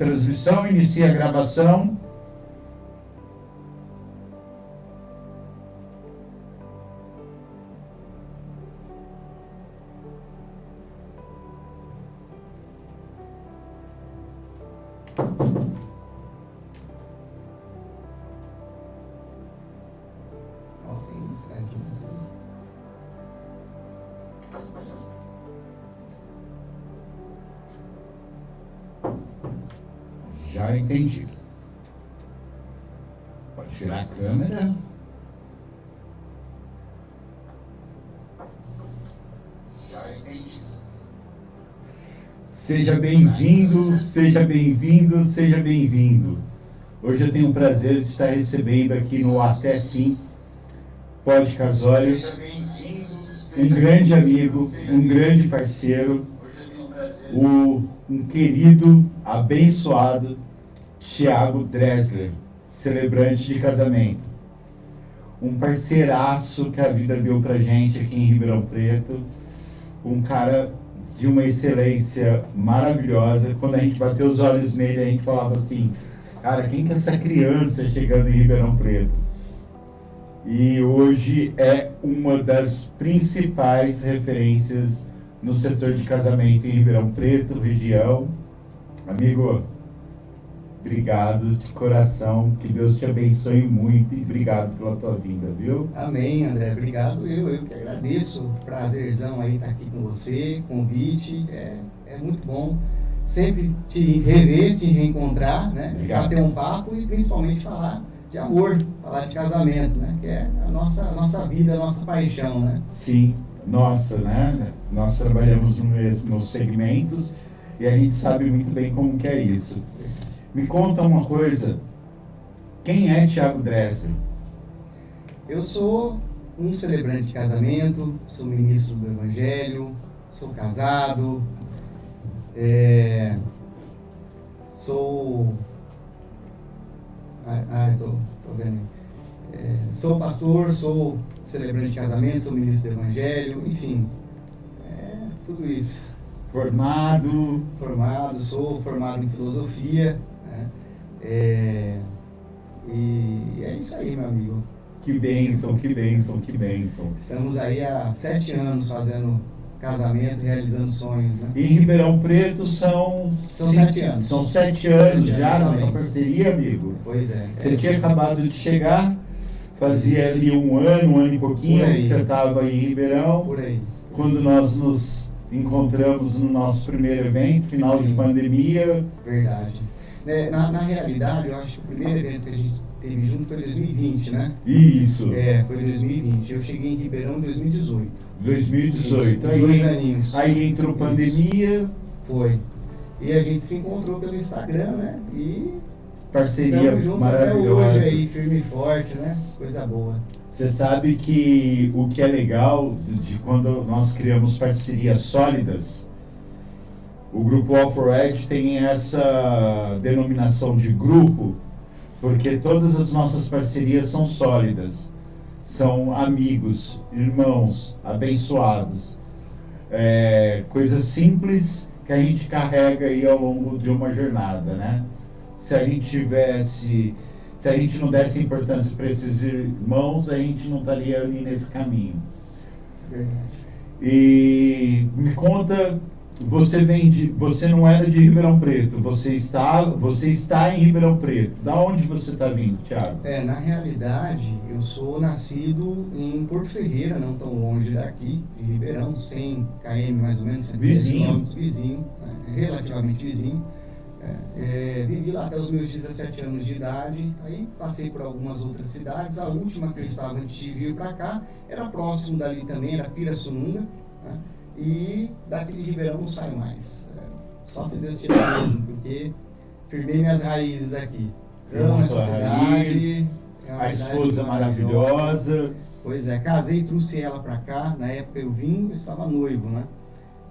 Transmissão, inicia a gravação. Já entendi. Pode tirar a câmera. Já entendi. Seja bem-vindo, seja bem-vindo, seja bem-vindo. Hoje eu tenho o prazer de estar recebendo aqui no Até Sim Pod Casório um grande amigo, um grande parceiro, um querido, abençoado Thiago Dressler, celebrante de casamento. Um parceiraço que a vida deu pra gente aqui em Ribeirão Preto, um cara de uma excelência maravilhosa. Quando a gente bateu os olhos nele, a gente falava assim, cara, quem que é essa criança chegando em Ribeirão Preto? E hoje é uma das principais referências no setor de casamento em Ribeirão Preto, região. Amigo, obrigado de coração, que Deus te abençoe muito e obrigado pela tua vinda, viu? Amém, André, obrigado, eu que agradeço, prazerzão aí estar aqui com você, convite, é muito bom sempre te rever, te reencontrar, né? Obrigado. Bater um papo e principalmente falar de amor, falar de casamento, né? Que é a nossa vida, a nossa paixão, né? Sim, nossa, né? Nós trabalhamos no mesmo segmentos e a gente sabe muito bem como que é isso. Me conta uma coisa, quem é Thiago Dressler? Eu sou um celebrante de casamento, sou ministro do Evangelho, sou casado, sou... tô vendo aí. Sou pastor, sou celebrante de casamento, sou ministro do Evangelho, enfim, tudo isso. Sou formado em filosofia, né? E é isso aí, meu amigo. Que bênção, que bênção, que bênção. Estamos aí há 7 anos fazendo casamento, realizando sonhos, né? Em Ribeirão Preto são 7 anos. São 7 anos 7 já anos nossa também. parceria, amigo. Pois é. Você tinha acabado de chegar, fazia ali um ano e pouquinho Por aí. que você estava em Ribeirão. Por aí. Quando nós nos encontramos no nosso primeiro evento, final de Sim. pandemia. Verdade. Na realidade, eu acho que o primeiro evento que a gente teve junto foi em 2020, né? Isso, Foi em 2020. Eu cheguei em Ribeirão em 2018. 2018. 2 aninhos. Aí entrou pandemia, Foi. E a gente se encontrou pelo Instagram, né? E parceria estamos juntos até maravilhosa. hoje aí, firme e forte, né? Coisa boa. Você sabe que o que é legal de quando nós criamos parcerias sólidas, o grupo All for Edge tem essa denominação de grupo, porque todas as nossas parcerias são sólidas, são amigos, irmãos, abençoados, coisas simples que a gente carrega aí ao longo de uma jornada, né? Se a gente não desse importância para esses irmãos, a gente não estaria ali nesse caminho. Verdade. E me conta, você não era de Ribeirão Preto, você está em Ribeirão Preto. Da onde você está vindo, Thiago? Na realidade, eu sou nascido em Porto Ferreira, não tão longe daqui, de Ribeirão, 100 km mais ou menos, 110 Vizinho. quilômetros, vizinho, né? Relativamente vizinho. Vivi lá até os meus 17 anos de idade, aí passei por algumas outras cidades. A última que eu estava antes de vir para cá era próximo dali também, era Pirassununga, né? E daqui de Ribeirão não saio mais, só se Deus tiver mesmo, porque firmei minhas raízes aqui. Amo essa cidade, é uma A cidade esposa maravilhosa. Pois é, casei e trouxe ela para cá. Na época eu estava noivo, né?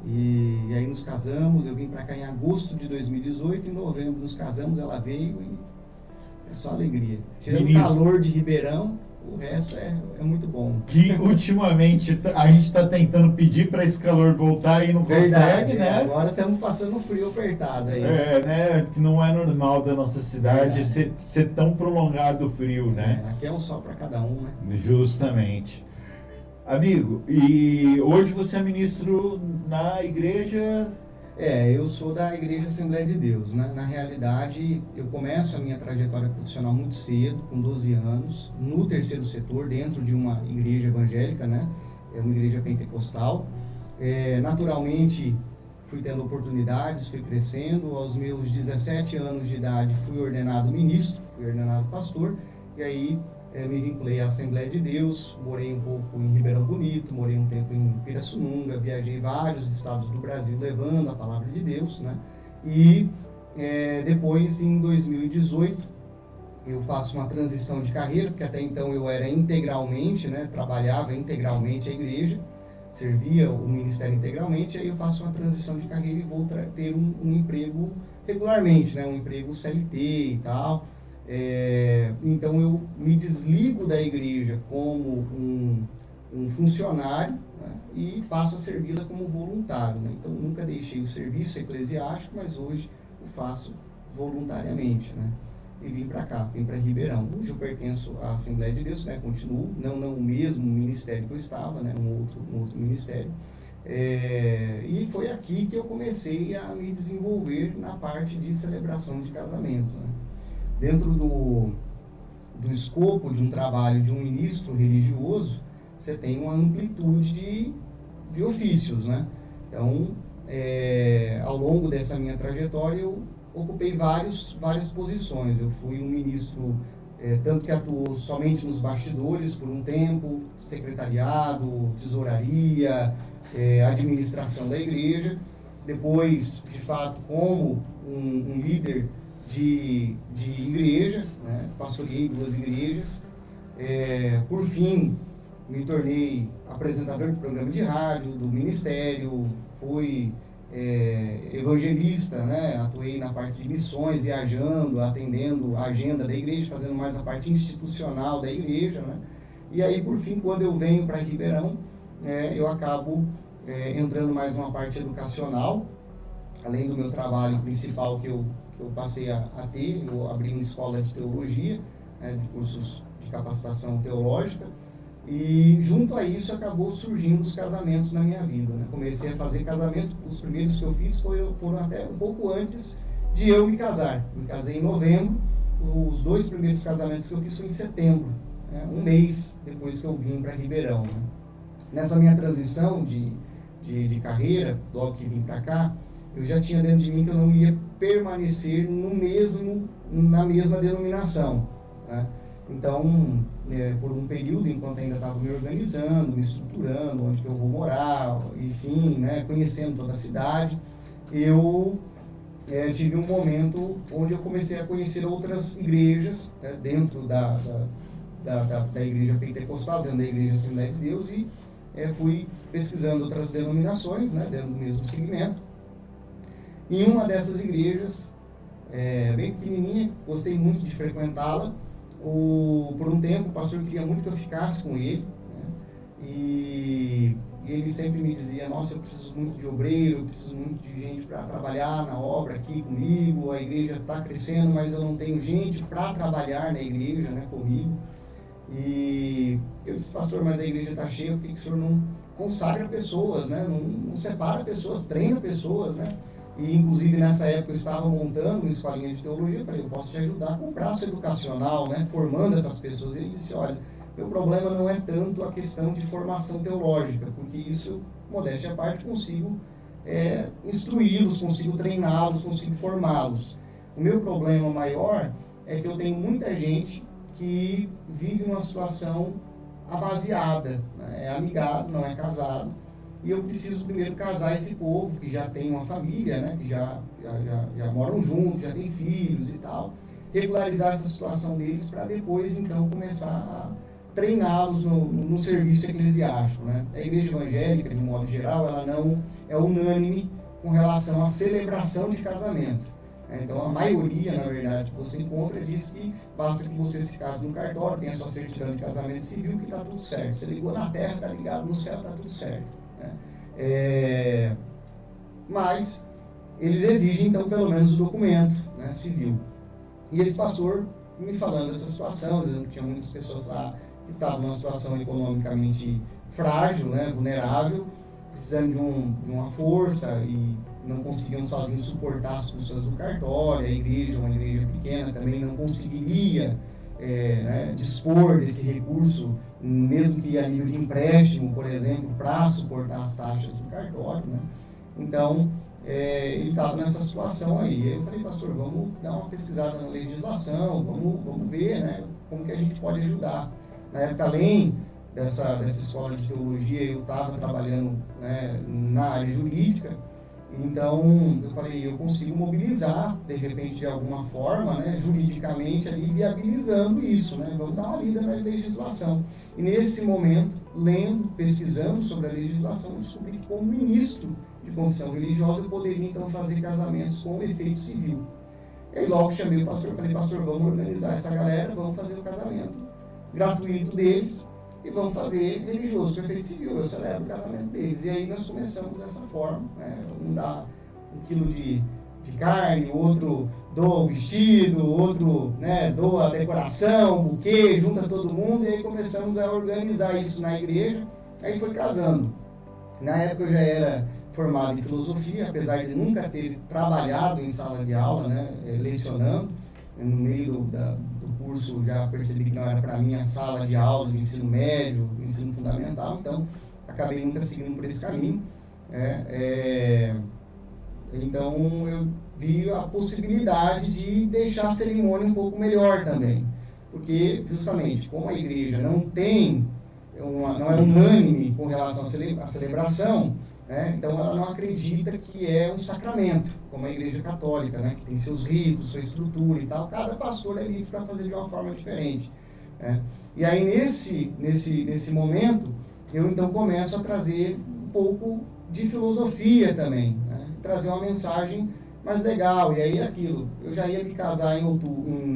E aí nos casamos, eu vim para cá em agosto de 2018, em novembro nos casamos, ela veio e é só alegria. Tirando o Ministro. calor de Ribeirão, O resto é muito bom. Que ultimamente a gente está tentando pedir para esse calor voltar e não consegue, né? Agora estamos passando um frio apertado aí. Né? Não é normal da nossa cidade ser tão prolongado o frio, né? Aqui é um sol para cada um, né? Justamente. Amigo, e hoje você é ministro na igreja... Eu sou da Igreja Assembleia de Deus, né? Na realidade, eu começo a minha trajetória profissional muito cedo, com 12 anos, no terceiro setor, dentro de uma igreja evangélica, né? É uma igreja pentecostal. Naturalmente, fui tendo oportunidades, fui crescendo. Aos meus 17 anos de idade, fui ordenado ministro, fui ordenado pastor, e aí me vinculei à Assembleia de Deus, morei um pouco em Ribeirão Bonito, morei um tempo em Pirassununga, viajei vários estados do Brasil levando a palavra de Deus, né? E depois, em 2018, eu faço uma transição de carreira, porque até então eu era integralmente, né? Trabalhava integralmente a igreja, servia o ministério integralmente, aí eu faço uma transição de carreira e vou ter um emprego regularmente, né? Um emprego CLT e tal. Então eu me desligo da igreja como um funcionário, né, e passo a servi-la como voluntário, né? Então nunca deixei o serviço eclesiástico, mas hoje o faço voluntariamente, né? E vim para cá, vim para Ribeirão. Hoje eu pertenço à Assembleia de Deus, né? Continuo, não o mesmo ministério que eu estava, né? Um outro ministério. E foi aqui que eu comecei a me desenvolver na parte de celebração de casamento, né? Dentro do escopo de um trabalho de um ministro religioso, você tem uma amplitude de ofícios, né? Então, ao longo dessa minha trajetória, eu ocupei várias posições. Eu fui um ministro, tanto que atuou somente nos bastidores por um tempo, secretariado, tesouraria, administração da igreja. Depois, de fato, como um líder de igreja, né? Pastoreei 2 igrejas. Por fim, me tornei apresentador de programa de rádio, do ministério, fui evangelista, né? Atuei na parte de missões, viajando, atendendo a agenda da igreja, fazendo mais a parte institucional da igreja, né? E aí, por fim, quando eu venho para Ribeirão, eu acabo entrando mais numa parte educacional, além do meu trabalho principal que eu passei a ter. Eu abri uma escola de teologia, né, de cursos de capacitação teológica, e junto a isso acabou surgindo os casamentos na minha vida, né? Comecei a fazer casamento, os primeiros que eu fiz foram até um pouco antes de eu me casar. Me casei em novembro, os 2 primeiros casamentos que eu fiz foram em setembro, né, um mês depois que eu vim para Ribeirão, né? Nessa minha transição de carreira, logo que vim para cá, eu já tinha dentro de mim que eu não ia permanecer na mesma denominação, né? Então, por um período, enquanto ainda estava me organizando, me estruturando, onde que eu vou morar, enfim, né, conhecendo toda a cidade, eu tive um momento onde eu comecei a conhecer outras igrejas, né, dentro da igreja pentecostal, dentro da igreja Assembleia de Deus, e fui pesquisando outras denominações, né, dentro do mesmo segmento. Em uma dessas igrejas, bem pequenininha, gostei muito de frequentá-la. Por um tempo, o pastor queria muito que eu ficasse com ele, né? E ele sempre me dizia: nossa, eu preciso muito de obreiro, eu preciso muito de gente para trabalhar na obra aqui comigo, a igreja está crescendo, mas eu não tenho gente para trabalhar na igreja, né, comigo. E eu disse: pastor, mas a igreja está cheia, por que o senhor não consagra pessoas, né? Não separa pessoas, treina pessoas, né? E, inclusive, nessa época eu estava montando uma escolinha de teologia. Eu falei: eu posso te ajudar com o braço educacional, né, formando essas pessoas. E ele disse: olha, meu problema não é tanto a questão de formação teológica, porque isso, modéstia à parte, consigo instruí-los, consigo treiná-los, consigo formá-los. O meu problema maior é que eu tenho muita gente que vive uma situação abaseada, né, é amigado, não é casado. E eu preciso primeiro casar esse povo que já tem uma família, né, que já moram juntos, já tem filhos e tal, regularizar essa situação deles para depois, então, começar a treiná-los no serviço eclesiástico, né? A igreja evangélica, de modo geral, ela não é unânime com relação à celebração de casamento. Então, a maioria, na verdade, que você encontra diz que basta que você se case no cartório, tenha a sua certidão de casamento civil, que está tudo certo. Você ligou na terra, está ligado no céu, está tudo certo. Né? Mas eles exigem, então, pelo menos o documento, né, civil. E esse pastor me falando dessa situação, dizendo que tinha muitas pessoas lá que estavam numa situação economicamente frágil, né, vulnerável, precisando de uma força e não conseguiam sozinhos suportar as custas do cartório. A igreja, uma igreja pequena, também não conseguiria né, dispor desse recurso, mesmo que a nível de empréstimo, por exemplo, para suportar as taxas do cartório. Né? Então, ele estava nessa situação aí. Eu falei, pastor, vamos dar uma pesquisada na legislação, vamos ver, né, como que a gente pode ajudar. Na época, além dessa escola de teologia, eu estava trabalhando, né, na área jurídica. Então, eu falei, eu consigo mobilizar, de repente, de alguma forma, né, juridicamente, ali, viabilizando isso, né? Vamos dar uma lida na legislação. E nesse momento, lendo, pesquisando sobre a legislação, eu descobri que, como ministro de confissão religiosa, eu poderia, então, fazer casamentos com efeito civil. E aí, logo chamei o pastor, falei, pastor, vamos organizar essa galera, vamos fazer o casamento gratuito deles, e vamos fazer religioso, com efeito civil, eu celebro o casamento deles. E aí nós começamos dessa forma, né? Um dá 1 quilo de carne, outro doa o vestido, outro, né, doa a decoração, o buquê, junta todo mundo, e aí começamos a organizar isso na igreja, aí foi casando. Na época eu já era formado em filosofia, apesar de nunca ter trabalhado em sala de aula, né, lecionando. No meio do curso já percebi que não era para mim a sala de aula de ensino médio, ensino fundamental, então acabei nunca seguindo por esse caminho. Então eu vi a possibilidade de deixar a cerimônia um pouco melhor também, porque justamente como a igreja não é unânime com relação à celebração, né? Então ela não acredita que é um sacramento, como a igreja católica, né? Que tem seus ritos, sua estrutura e tal. Cada pastor é livre para fazer de uma forma diferente. Né? E aí nesse momento, eu então começo a trazer um pouco de filosofia também, né? Trazer uma mensagem mais legal. E aí aquilo, eu já ia me casar em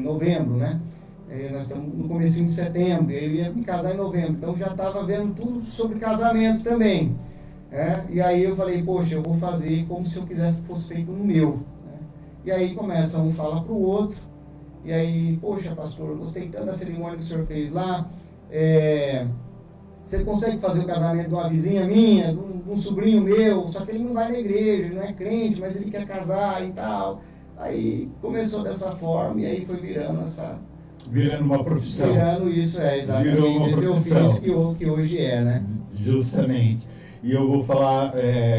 novembro, né? Nós estamos no comecinho de setembro, eu ia me casar em novembro, então já estava vendo tudo sobre casamento também. E aí eu falei, poxa, eu vou fazer como se eu quisesse que fosse feito no meu. Né? E aí começa, um fala para o outro, e aí, poxa, pastor, eu gostei tanto da cerimônia que o senhor fez lá, você consegue fazer o casamento de uma vizinha minha, de um sobrinho meu, só que ele não vai na igreja, ele não é crente, mas ele quer casar e tal. Aí começou dessa forma, e aí foi virando uma profissão. Virando isso, exatamente, esse ofício que hoje é, né? Justamente. E eu vou falar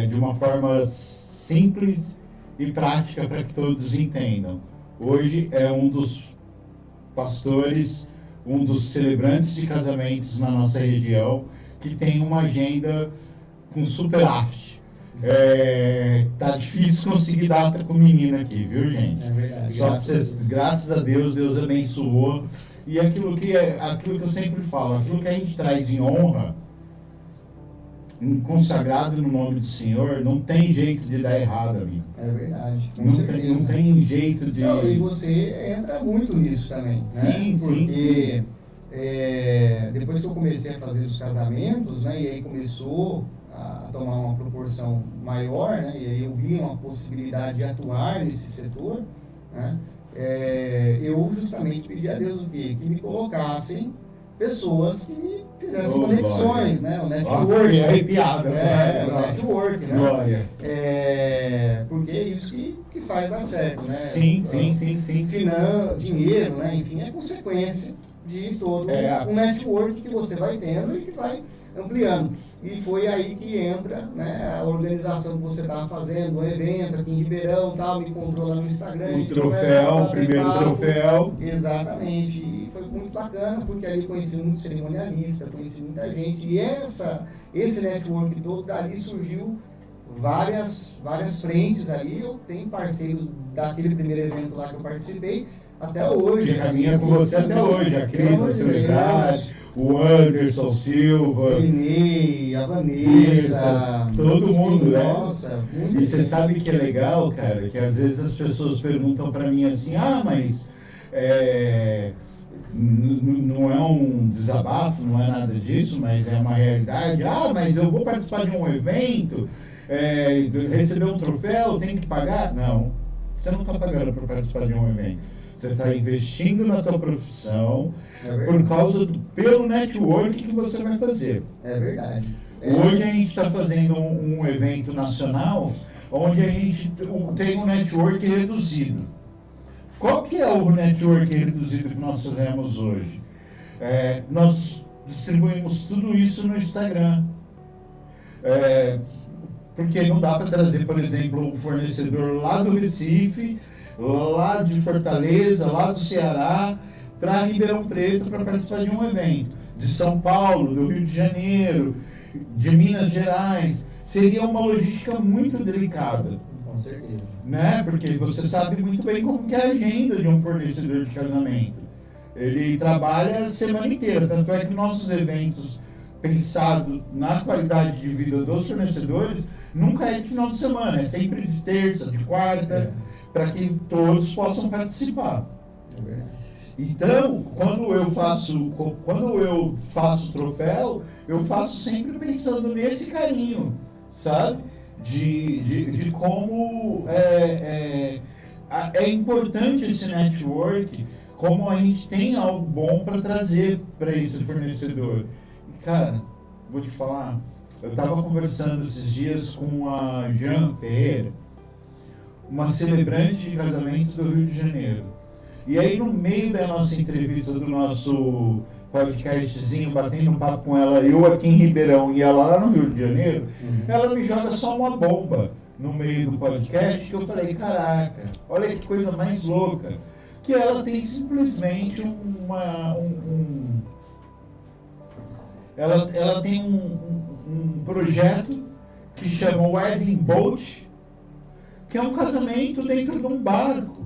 de uma forma simples e prática para que todos entendam. Hoje é um dos pastores, um dos celebrantes de casamentos na nossa região, que tem uma agenda com superávit. Tá difícil conseguir data com menina aqui, viu, gente? É verdade. Só graças a Deus, Deus abençoou. E aquilo que eu sempre falo, aquilo que a gente traz em honra, consagrado no nome do Senhor, não tem jeito de dar errado, amigo. É verdade. Não tem jeito de... Não, e você entra muito nisso também, né? Sim, porque depois que eu comecei a fazer os casamentos, né, e aí começou a tomar uma proporção maior, né, e aí eu vi uma possibilidade de atuar nesse setor, né, eu justamente pedi a Deus o quê? Que me colocassem pessoas que me fizessem conexões, né? O network. Arrepiado. O network, né? Glória. Porque é isso que faz dar certo, né? Sim. Dinheiro, né? Enfim, é consequência de todo um network que você vai tendo e que vai ampliando. E foi aí que entra, né, a organização que você estava fazendo, um evento aqui em Ribeirão, tal, me encontrou lá no Instagram. O troféu, o primeiro troféu. Exatamente. E foi muito bacana, porque ali conheci muito cerimonialista, conheci muita gente. E esse network todo, dali surgiu várias frentes ali. Eu tenho parceiros daquele primeiro evento lá que eu participei, até hoje. Que caminha com você até hoje, a Cris, a Celebridade, o Anderson Silva, o Inei, a Vanessa, todo mundo, né? Nossa, muito. E você sabe que é legal, cara, que às vezes as pessoas perguntam pra mim assim, mas não é um desabafo, não é nada disso, mas é uma realidade. Mas eu vou participar de um evento, receber um troféu, tem que pagar? Não, você não está pagando para participar de um evento. Você está investindo na tua profissão por causa pelo network que você vai fazer. É verdade. Hoje a gente está fazendo um evento nacional onde a gente tem um network reduzido. Qual que é o network reduzido que nós fazemos hoje? Nós distribuímos tudo isso no Instagram. Porque não dá para trazer, por exemplo, um fornecedor lá do Recife, lá de Fortaleza, lá do Ceará, para Ribeirão Preto para participar de um evento. De São Paulo, do Rio de Janeiro, de Minas Gerais. Seria uma logística muito delicada. Com certeza. Né? Porque você sabe muito bem como que é a agenda de um fornecedor de casamento. Ele trabalha a semana inteira, tanto é que nossos eventos pensados na qualidade de vida dos fornecedores nunca é de final de semana, é sempre de terça, de quarta, para que todos possam participar. Então, quando eu faço troféu, eu faço sempre pensando nesse carinho, sabe? De como é importante esse network, como a gente tem algo bom para trazer para esse fornecedor. E, cara, vou te falar, eu estava conversando esses dias com a Jean Ferreira, uma celebrante de casamento do Rio de Janeiro. E aí, no meio da nossa entrevista, do nosso podcastzinho, batendo um papo com ela, eu aqui em Ribeirão e ela lá no Rio de Janeiro, ela me joga só uma bomba no meio do podcast, que eu falei, caraca, olha que coisa mais louca, que ela tem simplesmente ela tem um projeto que chama Wedding Boat, que é um casamento dentro de um barco.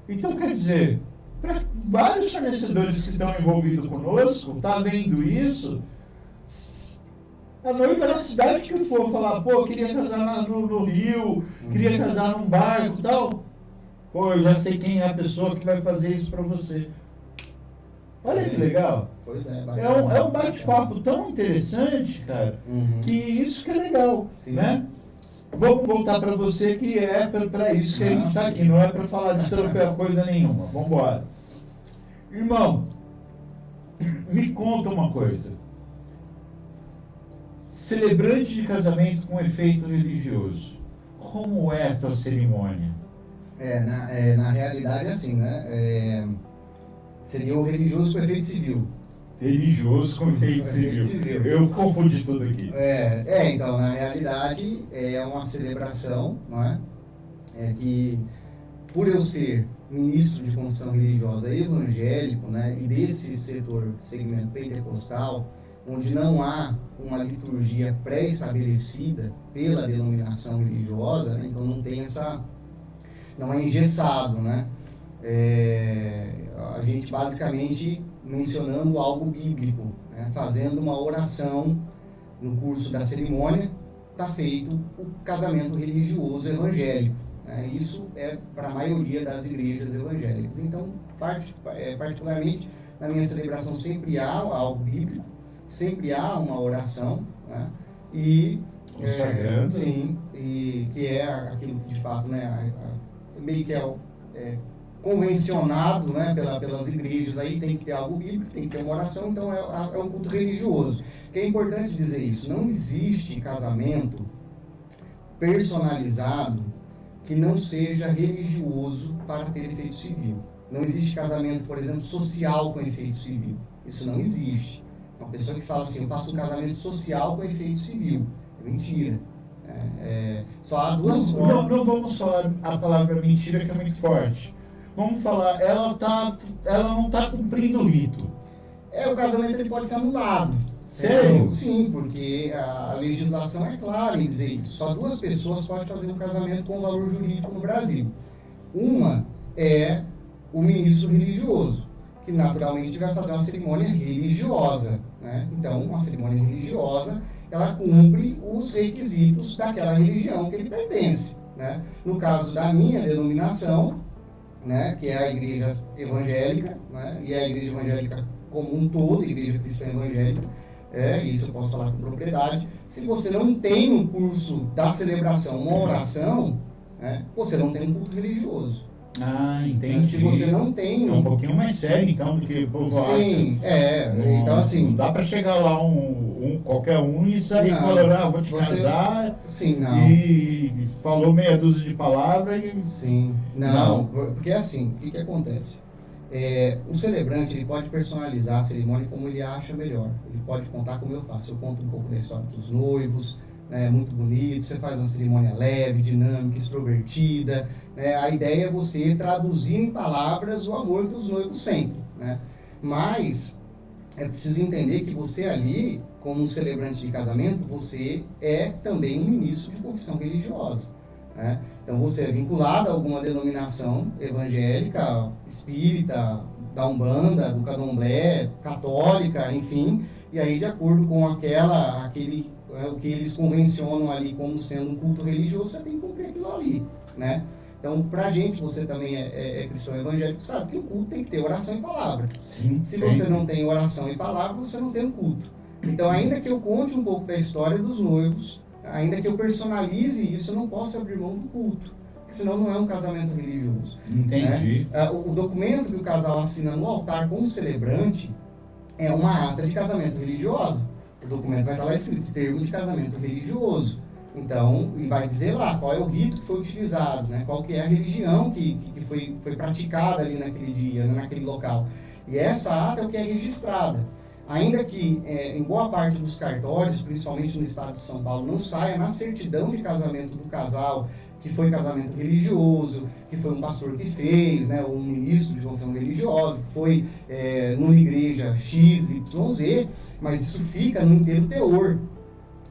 Então, quer dizer, para vários fornecedores que estão envolvidos conosco, tá vendo isso, a noiva na cidade que for falar, queria casar no Rio, queria casar num barco e tal, eu já sei quem é a pessoa que vai fazer isso para você. Olha que legal. Pois é um bate-papo tão interessante, cara, que isso que é legal, né? Vamos voltar para você, que é para isso que a gente está aqui, não é para falar de troféu coisa nenhuma. Vamos embora. Irmão, me conta uma coisa. Celebrante de casamento com efeito religioso, como é a tua cerimônia? Na realidade é assim, né? Seria o religioso com efeito civil. Religioso com efeito civil. Eu confundi tudo aqui. Então, na realidade, é uma celebração, não é? Que, por eu ser ministro de confissão religiosa evangélico, né, e desse segmento pentecostal, onde não há uma liturgia pré-estabelecida pela denominação religiosa, né, então não é engessado, né? A gente basicamente mencionando algo bíblico, né? Fazendo uma oração no curso da cerimônia, está feito o casamento religioso evangélico, né? Isso é para a maioria das igrejas evangélicas. Então, particularmente na minha celebração sempre há algo bíblico, sempre há uma oração, né? E sim, e que é aquilo que de fato, né, meio que convencionado, né, pelas igrejas, aí tem que ter algo bíblico, tem que ter uma oração, então é um culto religioso. Que é importante dizer isso, não existe casamento personalizado que não seja religioso para ter efeito civil. Não existe casamento, por exemplo, social com efeito civil. Isso não existe. Uma pessoa que fala assim, eu faço um casamento social com efeito civil. É mentira. Só há duas formas. Não vamos falar a palavra mentira, que é muito forte. Vamos falar, ela não está cumprindo o rito. O casamento ele pode ser anulado. Sério? Sim, porque a legislação é clara em dizer isso. Só 2 pessoas podem fazer um casamento com valor jurídico no Brasil. Uma é o ministro religioso, que naturalmente vai fazer uma cerimônia religiosa, né? Então, uma cerimônia religiosa, ela cumpre os requisitos daquela religião que ele pertence, né? No caso da minha denominação, né, que é a igreja evangélica, né, e a igreja evangélica como um todo, a igreja cristã evangélica, isso eu posso falar com propriedade. Se você não tem um curso da celebração, uma oração, né, você não tem um culto religioso. Ah, entendi. Se você não tem... É um pouquinho mais sério, então, do que o povo acha. Sim, então assim... Não dá para chegar lá qualquer um e sair falando, vou te casar, sim, não. E falou meia dúzia de palavras e... Sim, não. Porque assim, o que acontece? Um celebrante, ele pode personalizar a cerimônia como ele acha melhor. Ele pode contar como eu faço. Eu conto um pouco da história dos noivos, né, muito bonito, você faz uma cerimônia leve, dinâmica, extrovertida, né? A ideia é você traduzir em palavras o amor que os noivos sentem, né? Mas é preciso entender que você ali, como um celebrante de casamento, você é também um ministro de confissão religiosa, né? Então você é vinculado a alguma denominação evangélica, espírita, da Umbanda, do Candomblé, católica, enfim, e aí de acordo com o que eles convencionam ali como sendo um culto religioso, você tem que cumprir aquilo ali, né? Então, pra gente, você também é cristão evangélico, sabe que o culto tem que ter oração e palavra. Sim, se você não tem oração e palavra, você não tem um culto. Então, ainda que eu conte um pouco da história dos noivos, ainda que eu personalize isso, eu não posso abrir mão do culto, porque senão não é um casamento religioso. Entendi. Né? O documento que o casal assina no altar como celebrante é uma ata de casamento religiosa. O documento vai estar lá escrito termo de casamento religioso. Então, e vai dizer lá qual é o rito que foi utilizado, né? Qual que é a religião que foi praticada ali naquele dia, naquele local. E essa ata é o que é registrada. Ainda que em boa parte dos cartórios, principalmente no estado de São Paulo, não saia na certidão de casamento do casal que foi casamento religioso, que foi um pastor que fez, né, um ministro de confissão religiosa, que foi numa igreja X, Y, Z, mas isso fica no inteiro teor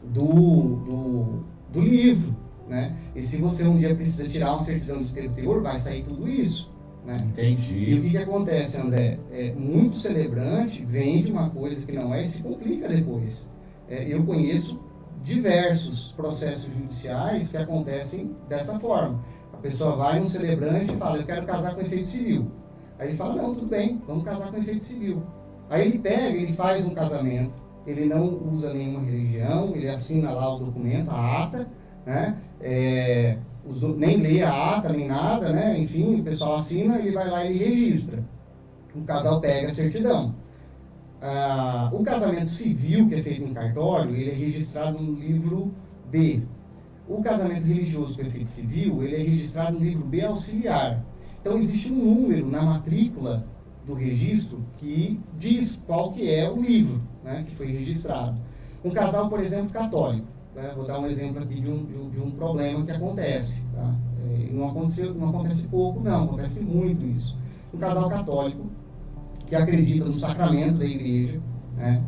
do livro, né? E se você um dia precisa tirar uma certidão de inteiro teor, vai sair tudo isso, né? Entendi. E o que acontece, André? Muito celebrante vende uma coisa que não é e se complica depois. Eu conheço diversos processos judiciais que acontecem dessa forma. A pessoa vai num celebrante e fala, eu quero casar com efeito civil. Aí ele fala, não, tudo bem, vamos casar com efeito civil. Aí ele faz um casamento, ele não usa nenhuma religião, ele assina lá o documento, a ata, né? Nem lê a ata, nem nada, né? Enfim, o pessoal assina, ele vai lá e ele registra. O casal pega a certidão. O casamento civil, que é feito em cartório, ele é registrado no livro B. O casamento religioso, que é feito civil, ele é registrado no livro B auxiliar. Então, existe um número na matrícula do registro que diz qual que é o livro, né, que foi registrado. Um casal, por exemplo, católico, né, vou dar um exemplo aqui de um problema que acontece. Tá? Não acontece pouco, não, acontece muito isso. Um casal católico que acredita no sacramento da igreja, né,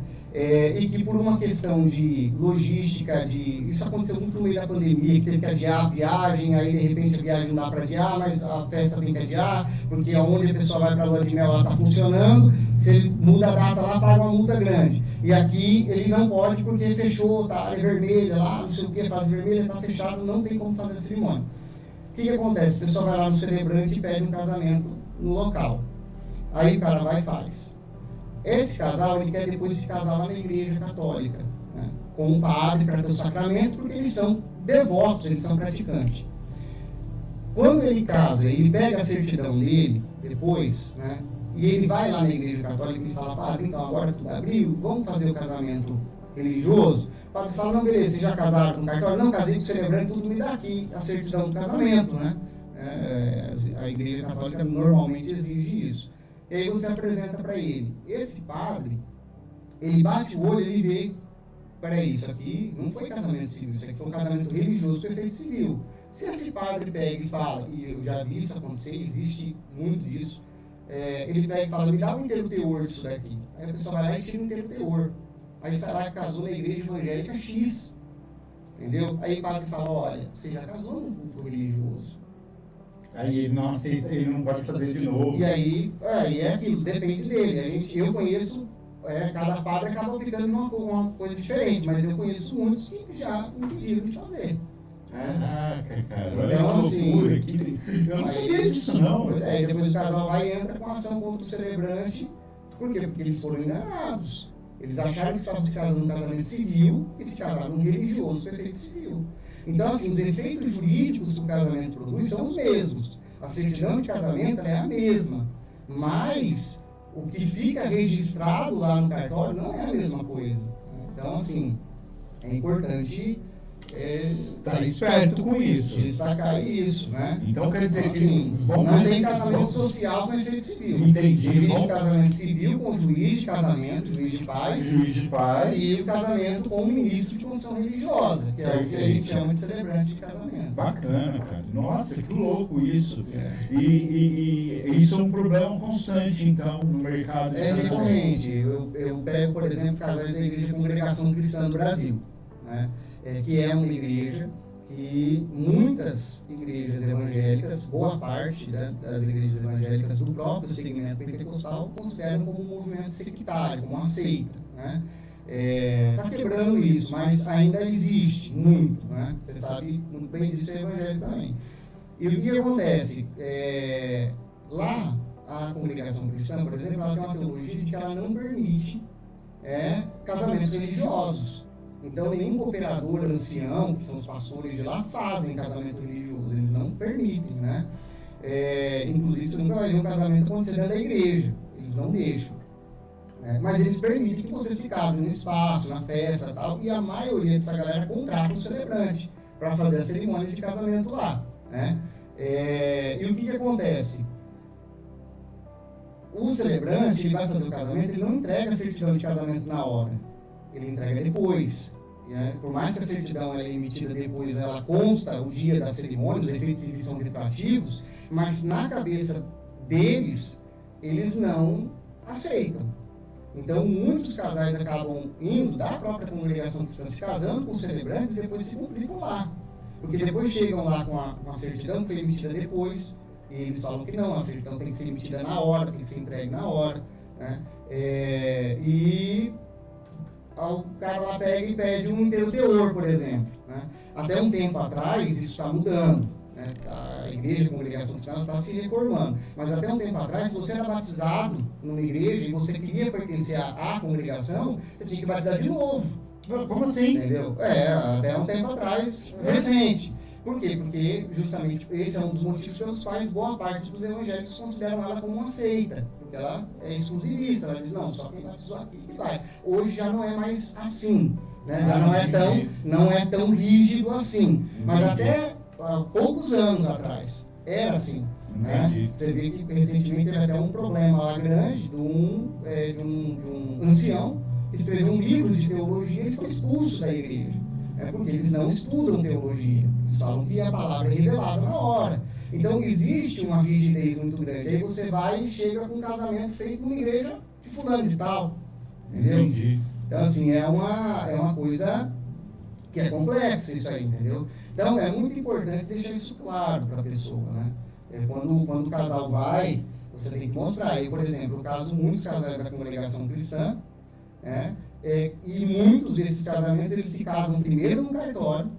e que por uma questão de logística, isso aconteceu muito no meio da pandemia, que teve que adiar a viagem, aí de repente a viagem não dá para adiar, mas a festa tem que adiar, porque onde a pessoa vai para a lua de mel, ela está funcionando, se ele muda a data lá, paga uma multa grande. E aqui ele não pode porque fechou, tá área vermelha lá, não sei o que, fase vermelha, está fechado, não tem como fazer a cerimônia. O que acontece? A pessoa vai lá no celebrante e pede um casamento no local. Aí o cara vai e faz. Esse casal, ele quer depois se casar lá na igreja católica, né, com um padre para ter o sacramento, porque eles são devotos, eles são praticantes. Quando ele casa, ele pega a certidão dele, depois, né, e ele vai lá na igreja católica e fala, padre, então agora tudo abriu, vamos fazer o casamento religioso? O padre fala, não, beleza, vocês já casaram com o cartório? Não, casei com o celebrante, tudo me dá aqui a certidão do casamento, né? A igreja católica normalmente exige isso. E aí você apresenta para ele. Esse padre, ele bate o olho e ele vê, peraí, isso aqui não foi casamento civil, isso aqui foi um casamento religioso com efeito civil. Se esse padre pega e fala, e eu já vi isso acontecer, existe muito disso, ele pega e fala, me dá o inteiro teor disso daqui. Aí a pessoa vai lá e tira o inteiro teor. Aí sai lá e casou na igreja evangélica X. Entendeu? Aí o padre fala, olha, você já casou num culto religioso. Aí ele não aceita, ele não pode fazer de novo. E aí é aquilo, depende dele. Eu conheço, cada padre acaba aplicando uma coisa diferente, mas eu conheço muitos que já impediram de fazer. Caraca, cara, Então, olha que loucura. assim, Eu não sabia disso, não. Pois é, depois o casal vai e entra com ação contra o celebrante. Por quê? Porque eles foram enganados. Eles acharam que estavam se casando no casamento civil e se casaram no religioso com efeito civil. Então, assim, os efeitos jurídicos que o casamento produz são os mesmos. A certidão de casamento é a mesma. Mas o que fica registrado lá no cartório não é a mesma coisa. Então, assim, é importante Tá esperto com isso. destacar isso, né? Então quer dizer que Assim, vamos não tem casamento social com efeito civil. Entendi. Existe o casamento civil com o juiz de casamento, juiz de paz, Juiz de paz. e o casamento com o ministro de confissão religiosa, que é o que a gente chama de celebrante de casamento. Bacana, cara. Nossa, que louco isso. É. E isso é um problema constante, então, no mercado de É casamento. recorrente. Eu pego, por exemplo, casais da Igreja Congregação Cristã do Brasil, né? Que é uma igreja que muitas igrejas evangélicas, boa parte das igrejas evangélicas do próprio segmento pentecostal, consideram como um movimento sectário, como uma seita, né? Está quebrando isso, mas ainda existe muito, né? Você sabe muito bem disso, é evangélico também. E o que acontece? Lá, a congregação cristã, por exemplo, ela tem uma teologia de que ela não permite casamentos religiosos. Então, nenhum cooperador ancião, que são os pastores de lá, fazem casamento religioso. Eles não permitem, né? Inclusive, você nunca vai ver um casamento acontecer dentro da igreja. Eles não deixam. Mas eles permitem que você se case no espaço, na festa e tal. E a maioria dessa galera contrata um celebrante para fazer a cerimônia de casamento lá, né? E o que acontece? O celebrante, ele vai fazer o casamento, ele não entrega a certidão de casamento na hora. Ele entrega depois. Por mais que a certidão ela é emitida depois, ela consta o dia da cerimônia, os efeitos civis são retroativos, mas na cabeça deles, eles não aceitam. Então, muitos casais acabam indo da própria congregação cristã, se casando com os celebrantes e depois se complicam lá. Porque depois chegam lá com a certidão que foi emitida depois, e eles falam que não, a certidão tem que ser emitida na hora, tem que ser entregue na hora, né? O cara lá pega e pede um inteiro teor, por exemplo, né? Até um tempo atrás, isso está mudando, né? A igreja, a congregação cristã está se reformando, mas até um tempo atrás, se você era batizado numa igreja e você queria pertencer à congregação, você tinha que batizar de novo. Como assim? Entendeu? Até um tempo atrás, recente. Por quê? Porque justamente esse é um dos motivos pelos quais boa parte dos evangélicos consideram ela como uma seita. Porque ela é exclusivista, ela diz, não, só quem batizou aqui que vai. Hoje já não é mais assim, né? Já não é tão rígido assim. Mas até há poucos anos atrás era assim. Né? Você vê que recentemente teve até um problema lá grande de um ancião que escreveu um livro de teologia e ele foi expulso da igreja. Porque eles não estudam teologia. Eles falam que a palavra é revelada na hora. Então, existe uma rigidez muito grande. Aí você vai e chega com um casamento feito numa igreja de fulano de tal. Entendeu? Entendi. Então, assim, é uma coisa que é complexa isso aí, entendeu? Então, é muito importante deixar isso claro para a pessoa, né? Quando o casal vai, você tem que mostrar. Aí, por exemplo, eu caso muitos casais da congregação cristã, e muitos desses casamentos eles se casam primeiro no cartório,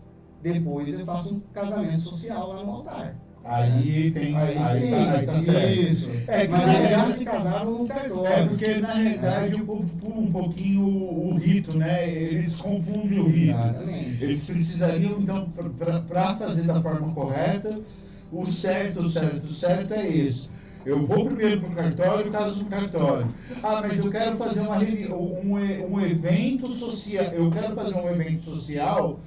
depois eu faço um casamento social lá no altar. Aí tem. Aí tá certo. isso. Mas eles já se casaram no cartório. Porque na realidade o povo pula um pouquinho o rito, né? Eles confundem o rito. Exatamente. Eles precisariam, então, para fazer da forma correta, o certo é esse. Eu vou primeiro para o cartório, caso no cartório. Mas eu quero fazer um evento social. Eu quero fazer um evento social.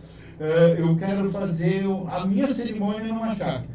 Eu quero fazer a minha cerimônia numa chácara.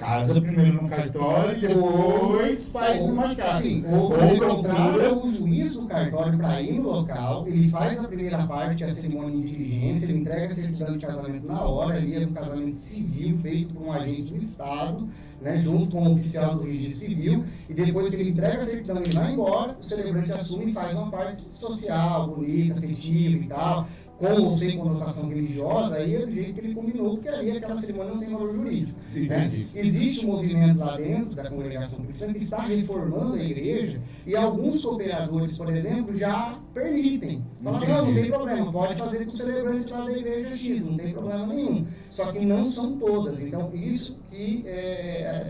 casa primeiro no cartório, depois faz uma casa. Sim, ou você contrata o juiz do cartório para ir no local, ele faz a primeira parte, a cerimônia de diligência, ele entrega a certidão de casamento na hora, ali é um casamento civil feito por um agente do Estado, né, junto com o oficial do registro civil, e depois que ele entrega a certidão e vai embora, o celebrante assume e faz uma parte social, bonita, afetiva e tal, com ou sem conotação religiosa, aí é do jeito que ele combinou, porque ali aquela semana não tem valor jurídico. Né? Existe um movimento lá dentro da congregação cristã que está reformando a igreja, e alguns cooperadores, por exemplo, já permitem. Falam, não tem problema, pode fazer com o celebrante lá da igreja X, não tem problema nenhum. Só que não são todas. Então, isso que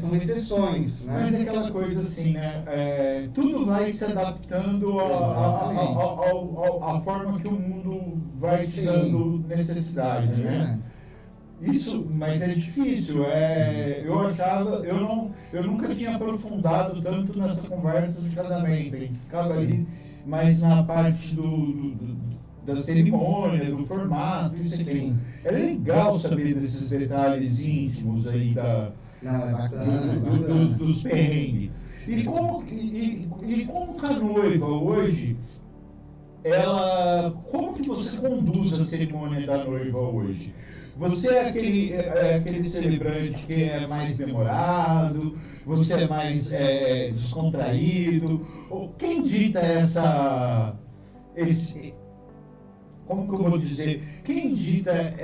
são exceções. Né? Mas é aquela coisa assim, né? Tudo vai se adaptando à forma que o mundo vai te dando necessidade, né? Isso, mas é difícil. Eu nunca tinha aprofundado tanto nessa conversa de casamento. A gente ficava ali mais na parte da cerimônia, do formato, isso assim. Era legal saber desses detalhes íntimos aí dos perrengues. E como a noiva hoje, como que você conduz a cerimônia da noiva hoje? Você é aquele celebrante que é mais demorado? Você é mais descontraído? Quem dita como que eu vou dizer? Quem dita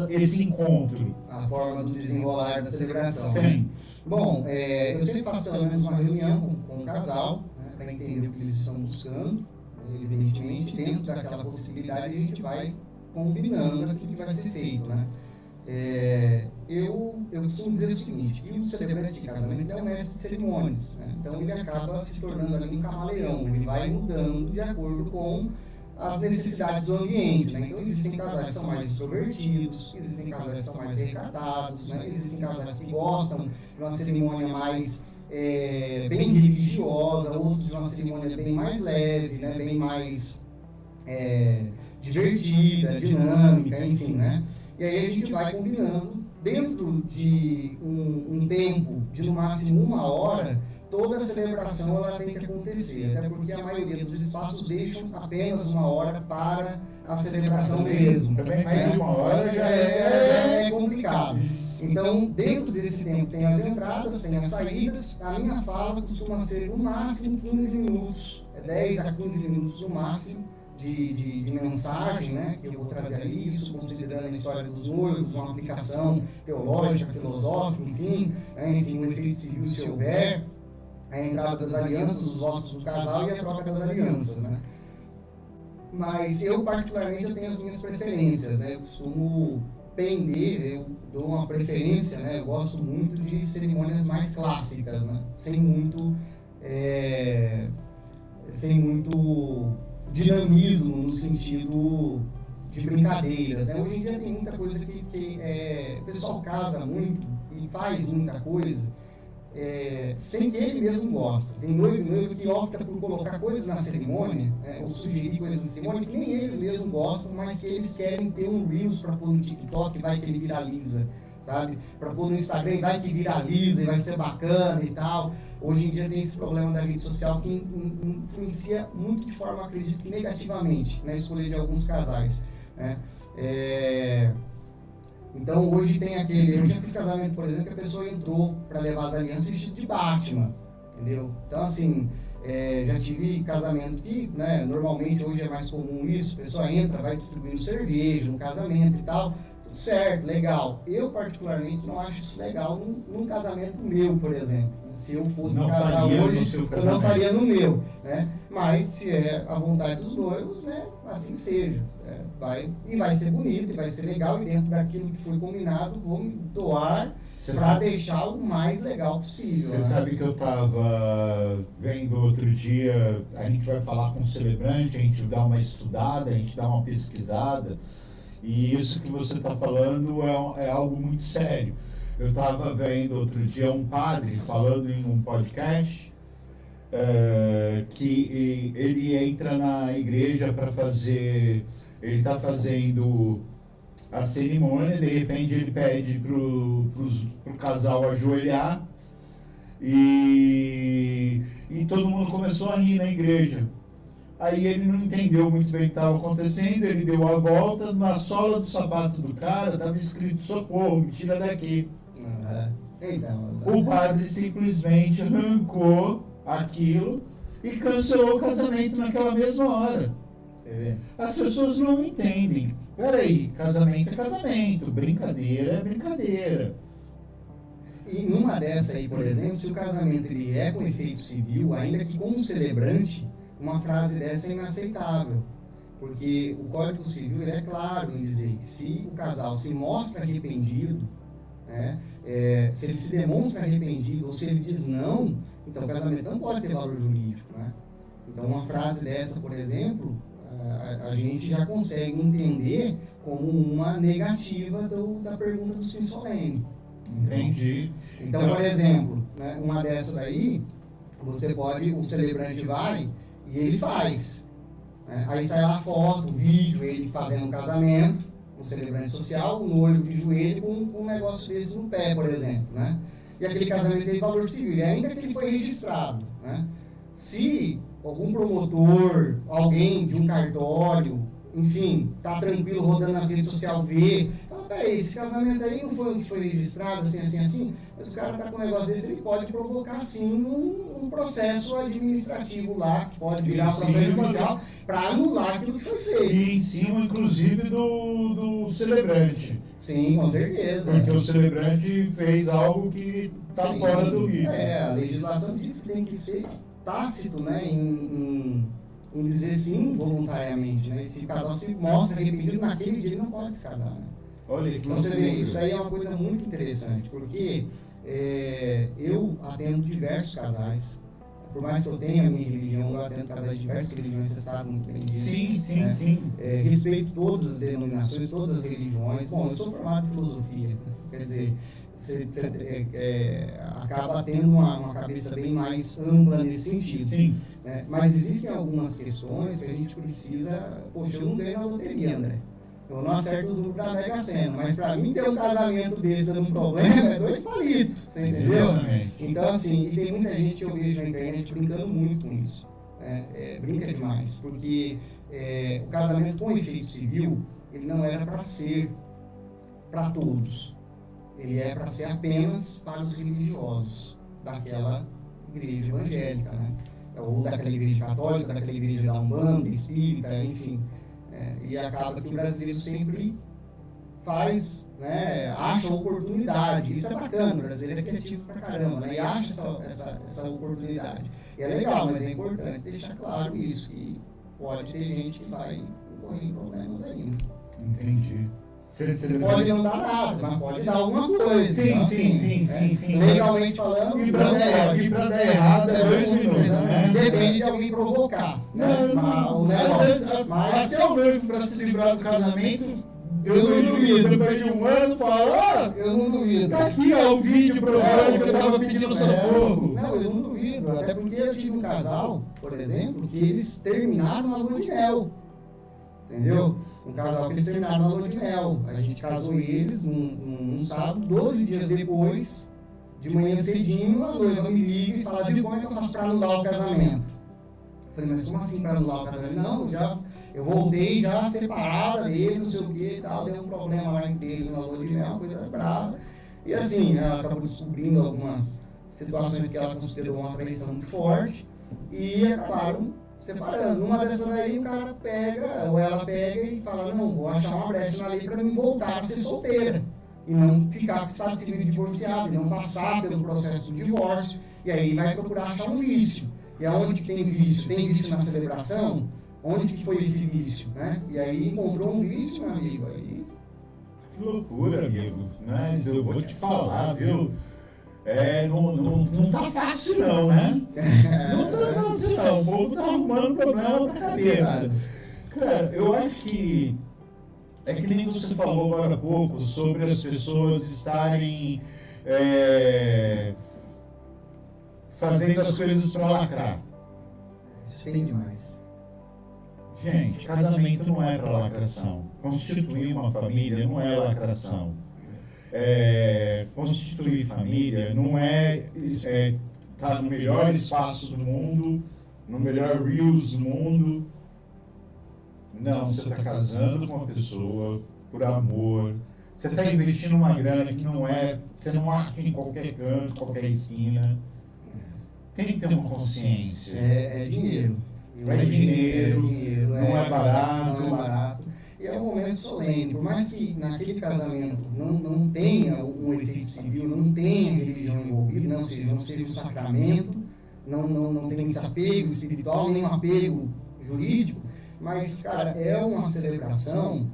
esse encontro? A forma do desenrolar da celebração. Sim. Bom, eu sempre faço pelo menos uma reunião com o casal, né, para entender o que eles estão buscando. Evidentemente, dentro daquela possibilidade, a gente vai combinando aquilo que vai ser feito, né? Eu costumo dizer o seguinte, que o celebrante de casamento é um mestre de cerimônias, né? Então ele acaba se tornando ali um camaleão, ele vai mudando de acordo com as necessidades do ambiente, né? Então existem casais que são mais extrovertidos, existem casais que são mais recatados, né? Existem casais que gostam de uma cerimônia mais bem religiosa, outros de uma cerimônia bem mais leve, né? Bem mais divertida, dinâmica, enfim, né? E aí a gente vai combinando dentro de um tempo de no máximo 1 hora. Toda a celebração ela tem que acontecer, até porque a maioria dos espaços deixam apenas 1 hora para a celebração mesmo. Também mais de 1 hora já é complicado. Então, dentro desse tempo tem as entradas, tem as saídas. A minha fala costuma ser no máximo 15 minutos, 10 a 15 minutos no máximo de mensagem, né, que eu vou trazer ali, isso considerando a história dos noivos, uma aplicação teológica, filosófica, enfim, um efeito civil se houver, a entrada das alianças, os votos do casal e a troca das alianças, né? Mas eu, particularmente, eu tenho as minhas preferências, né? Eu costumo pender, eu dou uma preferência, né? Eu gosto muito de cerimônias mais clássicas, né? Sem muito dinamismo no sentido de brincadeiras, né? Hoje em dia tem muita coisa que o pessoal casa muito e faz muita coisa sem que ele mesmo gosta. Tem noivo que opta por colocar coisas na cerimônia, ou sugerir coisas na cerimônia que nem eles mesmos gostam, mas que eles querem ter um Reels para pôr no TikTok, vai que ele viraliza, sabe? Para pôr no Instagram, vai que viraliza e vai ser bacana e tal. Hoje em dia tem esse problema da rede social que influencia muito de forma, acredito que negativamente, na escolha de alguns casais, né? Então hoje tem eu já fiz casamento, por exemplo, que a pessoa entrou para levar as alianças vestido de Batman, entendeu? Então assim, já tive casamento que, né, normalmente hoje é mais comum isso, a pessoa entra, vai distribuindo cerveja no casamento e tal, tudo certo, legal. Eu particularmente não acho isso legal num casamento meu, por exemplo. Se eu fosse casar hoje, eu não faria no meu, né? Mas se é a vontade dos noivos, né, assim seja. Vai ser bonito, e vai ser legal, e dentro daquilo que foi combinado, vou me doar para deixar o mais legal possível. Você, né? sabe que eu estava vendo outro dia, a gente vai falar com o celebrante, a gente dá uma estudada, a gente dá uma pesquisada, e isso que você está falando é algo muito sério. Eu estava vendo outro dia um padre falando em um podcast que ele entra na igreja para fazer... Ele está fazendo a cerimônia, de repente ele pede pro casal ajoelhar e todo mundo começou a rir na igreja. Aí ele não entendeu muito bem o que estava acontecendo, ele deu a volta, na sola do sapato do cara estava escrito socorro, me tira daqui. Então, o padre simplesmente arrancou aquilo e cancelou o casamento naquela mesma hora. As pessoas não entendem. Peraí, casamento é casamento, brincadeira é brincadeira. E numa dessa aí, por exemplo, se o casamento ele é com efeito civil, ainda que como celebrante, uma frase dessa é inaceitável. Porque o Código Civil ele é claro em dizer que se o casal se mostra arrependido, né, se ele se demonstra arrependido ou se ele diz não, então o casamento não pode ter valor jurídico. Né? Então uma frase dessa, por exemplo, a gente já consegue entender como uma negativa da pergunta do sim solene. Entendi. Então, por exemplo, né, uma dessa daí, você pode, o celebrante vai e ele faz. Né? Aí sai lá a foto, vídeo, ele fazendo um casamento, um celebrante social, um noivo de joelho com um negócio desse no pé, por exemplo. Né? E aquele casamento tem valor civil, e ainda que ele foi registrado. Né? Se algum promotor, alguém de um cartório, enfim, tá tranquilo rodando nas redes sociais, vê, fala, peraí, esse casamento aí não foi o que foi registrado, assim, mas o cara tá com um negócio desse, ele pode provocar, sim, um processo administrativo lá, que pode virar processo judicial, para anular aquilo que foi feito. E em cima, inclusive, do celebrante. Sim, com certeza. Porque o celebrante fez algo que está fora do rito. A legislação diz que tem que ser tácito, né, em dizer sim voluntariamente, né? Se o casal se mostra arrependido naquele dia, ele não pode se casar, né? Olha que então você vê, isso aí é uma coisa muito interessante, porque eu atendo diversos casais, por mais que eu tenha a minha religião, eu atendo casais de diversas religiões, você sabe muito bem disso. Sim, né? sim. Respeito todas as denominações, todas as religiões. Bom, eu sou formado em filosofia, quer dizer, você acaba tendo uma cabeça bem mais ampla nesse sentido. Sim. Né? Mas existem algumas questões que a gente precisa... Poxa, eu não ganho na loteria, André. Eu não acerto os números da Mega Sena, mas para mim ter um casamento desse dando um problema é 2 palitos, você entendeu? Exatamente. Então, assim, e tem muita gente que eu vejo na internet brincando muito com isso. Brinca demais, porque o casamento com efeito civil, ele não era para ser para todos. Ele é para ser apenas para os religiosos daquela igreja evangélica, né? Ou daquela igreja católica, daquela igreja da Umbanda, espírita, enfim. E acaba que o brasileiro sempre faz, né, acha oportunidade. Isso é bacana, o brasileiro é criativo pra caramba, né? E acha essa oportunidade. E é legal, mas é importante deixar claro isso, que pode ter gente que vai incorrer em problemas ainda. Entendi. Você pode não dar nada, mas pode dar alguma coisa. Sim, então, sim. Legalmente falando, E pra dar errado é 2 minutos, né? Depende de alguém provocar. Mas se eu noivo para se livrar do casamento, eu não duvido. Depois de um ano, fala, eu não duvido. Tá aqui ó, o vídeo provando que eu tava pedindo socorro. Não, eu não duvido. Até porque eu tive um casal, por exemplo, que eles terminaram a lua de mel. Entendeu? Um casal que eles terminaram a lua de mel. A gente casou eles num sábado, 12 dias depois, de manhã cedinho, a noiva me liga e fala, como é que eu faço para anular o casamento? Eu falei, mas como assim para anular o casamento? Não, eu voltei já separada dele, não sei o que e tal, deu um problema lá entre eles na lua de mel, uma coisa brava. E assim, ela acabou descobrindo algumas situações que ela considerou uma traição muito forte e acabaram separando. Numa dessas aí o cara pega, ou ela pega e fala, não, vou achar uma brecha na lei para me voltar a ser solteira. E não ficar com estado civil divorciado, e não passar pelo processo de divórcio. E aí vai procurar achar um vício. E aonde que tem vício? Tem vício na celebração? Onde que foi esse vício? Né? E aí encontrou um vício, meu amigo. Aí... Que loucura, amigo. Mas eu vou te falar, viu? Não tá fácil não, né? Não tá fácil não. O povo tá arrumando problema pra cabeça. Cara, eu acho que é que nem você falou agora há pouco sobre as pessoas estarem fazendo as coisas para lacrar. Isso tem demais. Gente, casamento não é para lacração. Constituir uma família não é lacração. Constituir família não é estar no melhor espaço do mundo, no melhor Reels do mundo. Não, você está casando com uma pessoa por amor. Você está investindo uma grana que você não acha em qualquer canto, qualquer esquina. Tem que ter uma consciência. É dinheiro. Não é dinheiro, não é barato. Não é barato. E é um momento solene. Por mais que naquele casamento não tenha um efeito civil, não tenha religião envolvida, não seja um sacramento, não tem esse apego espiritual, nem um apego jurídico, mas, cara, é uma celebração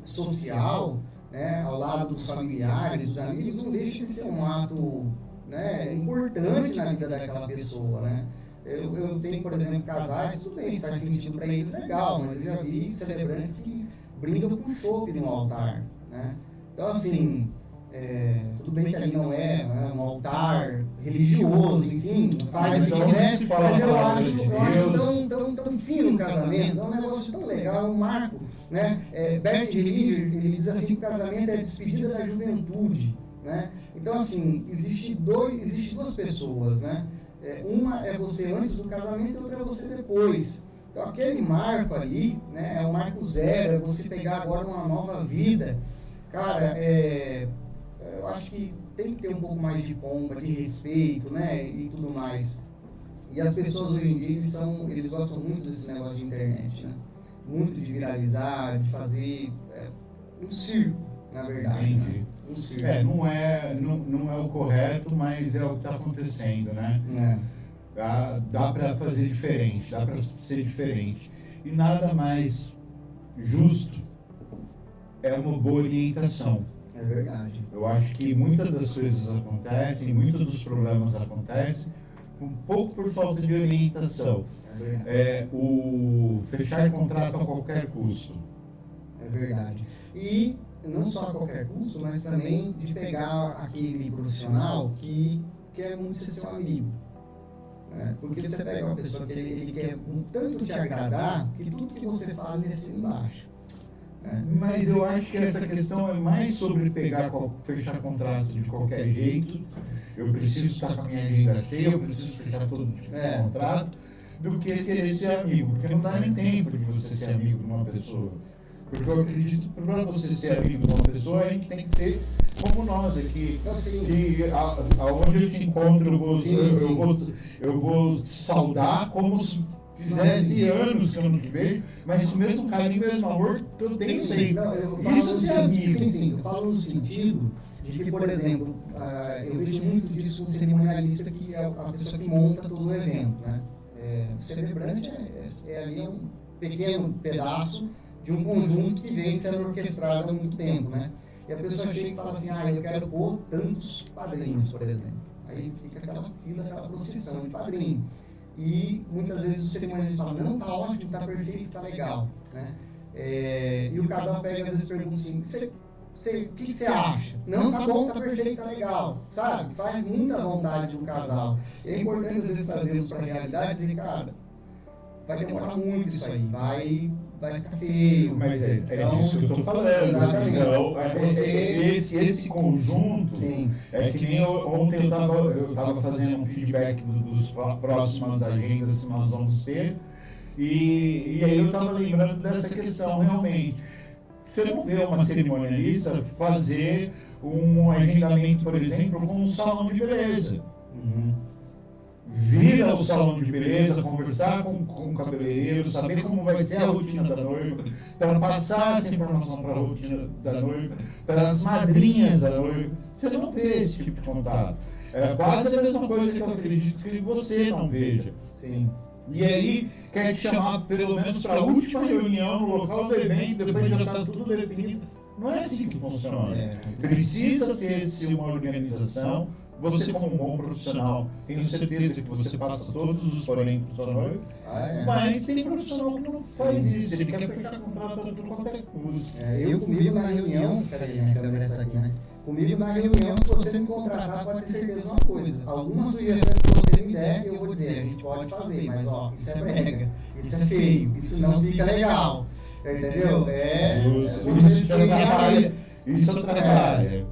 social, né, ao lado dos familiares, dos amigos, não deixa de ser um ato, né, importante na vida daquela pessoa, né? Eu tenho, por exemplo, casais, tudo bem, faz sentido para eles, legal, mas eu já vi celebrantes que brindam com chope no altar, né? Então, assim, tudo bem que ali não é um altar religioso, enfim, faz o que quiser, mas eu acho tão fino o casamento, é um negócio tão legal, é um marco, né? Bert Hellinger, ele diz assim que o casamento é a despedida da juventude, né? Então, assim, existe duas pessoas, né? Uma é você antes do casamento e outra é você depois. Então, aquele marco ali, né, é o marco zero, é você pegar agora uma nova vida. Cara, eu acho que tem que ter um pouco mais de pompa, de respeito, né, e tudo mais. E as pessoas hoje em dia, eles gostam muito desse negócio de internet, né? Muito de viralizar, de fazer um circo, na verdade. Entendi. Né? Um circo. Não é o correto, mas é o que está acontecendo, né? Dá para fazer diferente, dá para ser diferente. E nada mais justo é uma boa orientação. É verdade. Eu acho que muitas das coisas acontecem, muitos dos problemas acontecem um pouco por falta de orientação. O fechar contrato a qualquer custo. É verdade. E não só a qualquer custo, mas também de pegar aquele profissional que quer muito ser seu amigo. Porque você pega uma pessoa que ele quer tanto te agradar que tudo que você fala ele assina embaixo. Mas eu acho que essa questão é mais sobre fechar contrato de qualquer jeito. Eu preciso estar com a minha agenda cheia, eu preciso fechar todo tipo de contrato, do que querer ser amigo, porque não dá nem tempo de você ser amigo de uma pessoa. Porque eu acredito que para você ser amigo de uma pessoa, a gente tem que ser como nós aqui. Aonde eu te encontro, eu vou te saudar como se fizesse anos que eu não te vejo, mas o mesmo carinho, o mesmo amor que eu tenho sempre. Isso é amigo. Sim, eu falo no sentido de que, por exemplo, eu vejo muito disso no cerimonialista, que é a pessoa que monta todo o evento, né? O celebrante ali um pequeno pedaço de um conjunto que vem sendo orquestrado há muito tempo, né? E a pessoa chega e fala assim, eu quero pôr tantos padrinhos, por exemplo. Aí fica aquela fila, aquela procissão de padrinho. E muitas vezes o cerimonialista fala, não, tá ótimo, tá perfeito, tá legal, né? E o casal pega, às vezes, pergunta assim, o que você acha? Não, tá bom, tá perfeito, tá legal, sabe? Faz muita vontade do casal. E é importante, às vezes, trazê-los para a realidade e dizer, cara, vai demorar muito isso aí, vai ficar feio. Mas é disso que eu estou falando. Exatamente. Então, esse conjunto, sim. É que nem ontem eu estava fazendo um feedback dos próximas agendas que nós vamos ter, e aí eu estava lembrando dessa questão, realmente. Você não vê uma cerimonialista fazer um agendamento, por exemplo, com um salão de beleza. Vir ao salão de beleza, conversar com o cabeleireiro, saber como vai ser a rotina da noiva, para passar essa informação para a rotina da noiva, para as madrinhas da noiva. Você não vê esse tipo de contato. É quase a mesma coisa que eu acredito que você não veja. Sim. E aí quer te chamar pelo menos para a última reunião no local do evento, depois já está tudo definido. Não é assim que funciona. Precisa ter uma organização você como um bom profissional, tenho certeza que você passa todos os porém para o seu noivo, mas tem profissional que não faz isso, ele quer fechar contrato a tudo quanto é custo. Eu comigo na reunião, peraí, minha câmera é essa aqui, né? Comigo na reunião, se você me contratar, pode ter certeza de uma coisa. Alguma sugestão que você me der, eu vou dizer, a gente pode fazer, mas ó, isso é brega, isso é feio, isso não fica legal. Entendeu? Isso atrapalha.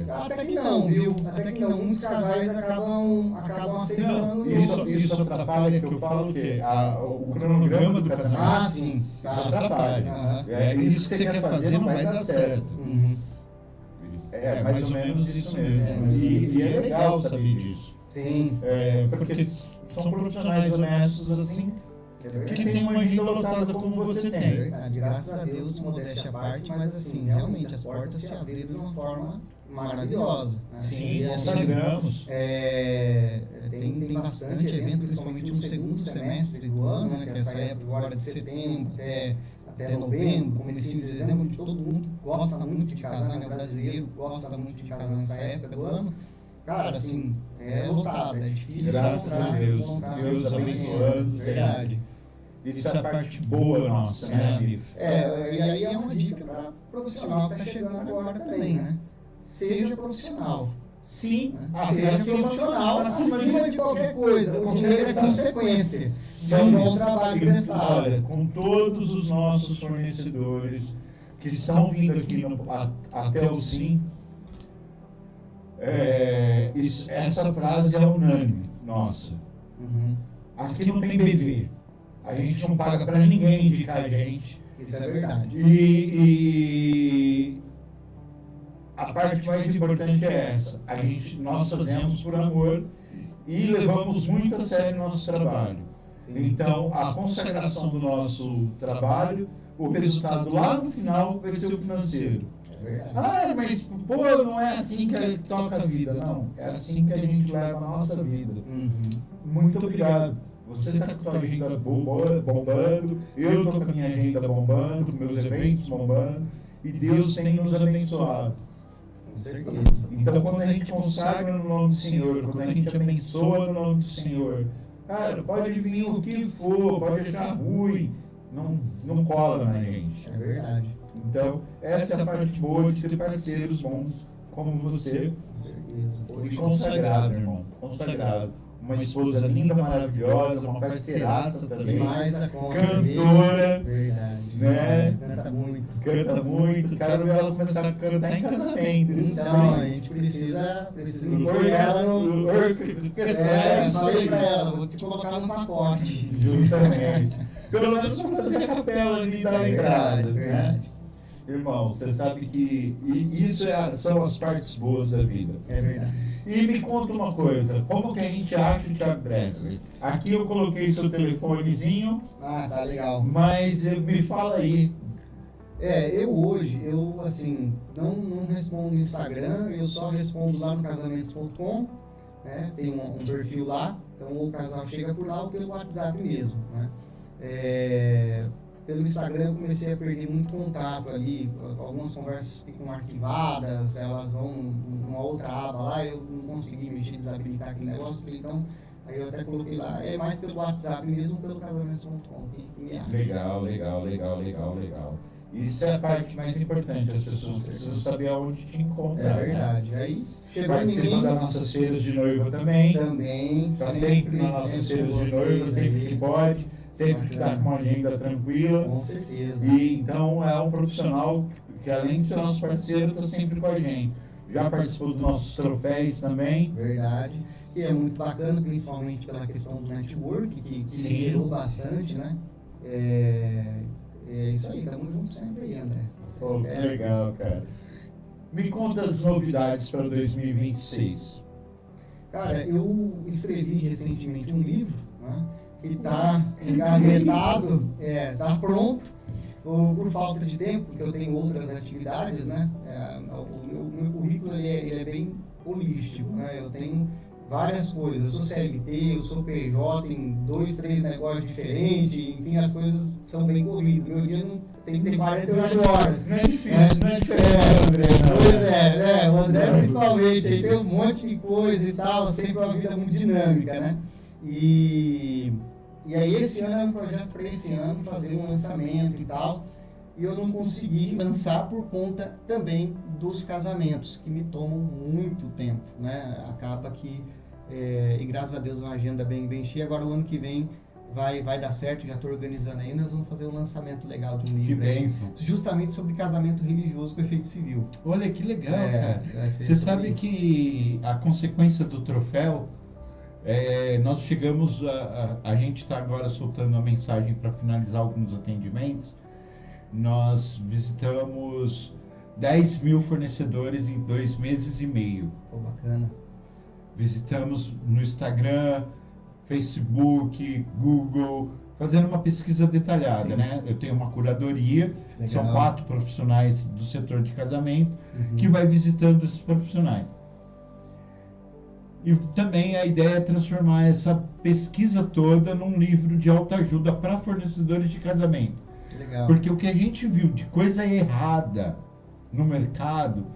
Até que não, viu? Até que não. Muitos casais acabam aceitando. Isso atrapalha, que eu falo que o cronograma do casamento. Ah, sim. Isso atrapalha. Isso que você quer fazer não vai dar certo. É mais ou menos isso mesmo. E é legal saber disso. Sim. Porque são profissionais honestos assim, que tem uma agenda lotada como você tem. É verdade, graças a Deus, modéstia à parte, mas assim, realmente as portas se abriram de uma forma maravilhosa. Né? Sim, e, consagramos. Tem bastante evento, principalmente no segundo semestre do ano, né, que é essa época agora de setembro até novembro, comecinho de dezembro, onde todo mundo gosta muito de casar, né? O brasileiro gosta muito de casar nessa época do ano. Cara, assim, é lotado, é difícil. Graças a Deus, Deus abençoando. Verdade. Isso é a parte boa nossa, né, amigo? E aí é uma dica para profissional que está chegando agora também, né? Seja profissional. Sim, seja profissional acima de qualquer coisa. O dinheiro é consequência de um bom trabalho prestado. Olha, com todos os nossos fornecedores que estão vindo aqui até o Sim, essa frase é unânime, nossa. Aqui não tem BV. A gente não paga para ninguém indicar a gente. Isso é verdade. E a parte mais importante é essa. Nós fazemos por amor e levamos muito a sério o nosso trabalho. Então, a consagração do nosso trabalho, o resultado lá no final vai ser o financeiro. Mas pô, não é assim que a gente toca a vida. Não, é assim que a gente leva a nossa vida. Muito obrigado. Você está com a tua agenda bombando, eu estou com a minha agenda bombando, meus eventos bombando, e Deus tem nos abençoado. Com certeza. Então, quando a gente consagra no nome do Senhor, quando a gente abençoa no nome do Senhor, cara, pode vir o que for, pode achar ruim, não cola na gente. É verdade. Então, essa é a parte boa de ter parceiros bons como você. Com certeza. E consagrado, irmão, consagrado. Uma esposa linda, maravilhosa, uma parceiraça também. Demais da conta. Cantora. Verdade. Né? Canta muito. Canta muito. Quero ver ela começar a cantar em casamento. Então, a gente precisa incluir ela no... falei pra ela, vou te colocar no pacote. Justamente. Pelo menos para fazer a capela ali da entrada. Verdade. Irmão, você sabe que isso são as partes boas da vida. É verdade. E me conta uma coisa, como que a gente acha o Thiago Dressler? Aqui eu coloquei seu telefonezinho. Tá legal. Mas me fala aí. Eu assim, não respondo no Instagram, eu só respondo lá no casamentos.com, né? Tem um perfil lá, então o casal chega por lá ou pelo WhatsApp mesmo, né? Pelo Instagram eu comecei a perder muito contato ali, algumas conversas ficam arquivadas, elas vão numa outra aba lá, eu não consegui mexer, desabilitar aquele negócio, então aí eu até coloquei lá, é mais pelo WhatsApp mesmo, pelo casamentos.com que me acha. Legal. Isso é a parte mais importante, as pessoas precisam saber aonde te encontrar. É verdade, né? Aí chegou participa das nossas feiras de noiva também. Também, sempre nas nossas feiras de noiva, sempre que pode. Sempre que está com uma agenda tranquila. Com certeza. E então é um profissional que, além de ser nosso parceiro, está sempre com a gente. Já participou dos nossos troféus também. Verdade. E é muito bacana, principalmente pela questão do network, que me gerou bastante, né? É isso aí, tamo junto sempre aí, André. Que legal, cara. Me conta as novidades para 2026. Cara, eu escrevi recentemente um livro, né? Que está engavetado, está pronto, por falta de tempo, porque eu tenho outras atividades, né? O meu currículo ele é bem holístico, né? Eu tenho várias coisas. Eu sou CLT, eu sou PJ, em 2, 3 negócios diferentes, enfim, as coisas são bem corridas. Meu dia não tem que ter 48 horas. Não é difícil, não é diferente, André. Pois é, o André principalmente, aí tem um monte de coisa e tal, sempre uma vida muito dinâmica, né? E aí esse ano era um projeto para esse ano, fazer um lançamento e tal, e eu não consegui lançar por conta também dos casamentos, que me tomam muito tempo, né? Acaba que, e graças a Deus, uma agenda bem cheia. Agora o ano que vem vai dar certo, já estou organizando aí, nós vamos fazer um lançamento legal de um livro aí, justamente sobre casamento religioso com efeito civil. Olha que legal, cara. Você sabe que a consequência do troféu, nós chegamos, a gente está agora soltando a mensagem para finalizar alguns atendimentos. Nós visitamos 10 mil fornecedores em 2 meses e meio. Pô, bacana. Visitamos no Instagram, Facebook, Google, fazendo uma pesquisa detalhada, né? Eu tenho uma curadoria, legal. São 4 profissionais do setor de casamento, que vai visitando esses profissionais. E também a ideia é transformar essa pesquisa toda num livro de autoajuda para fornecedores de casamento. Legal. Porque o que a gente viu de coisa errada no mercado,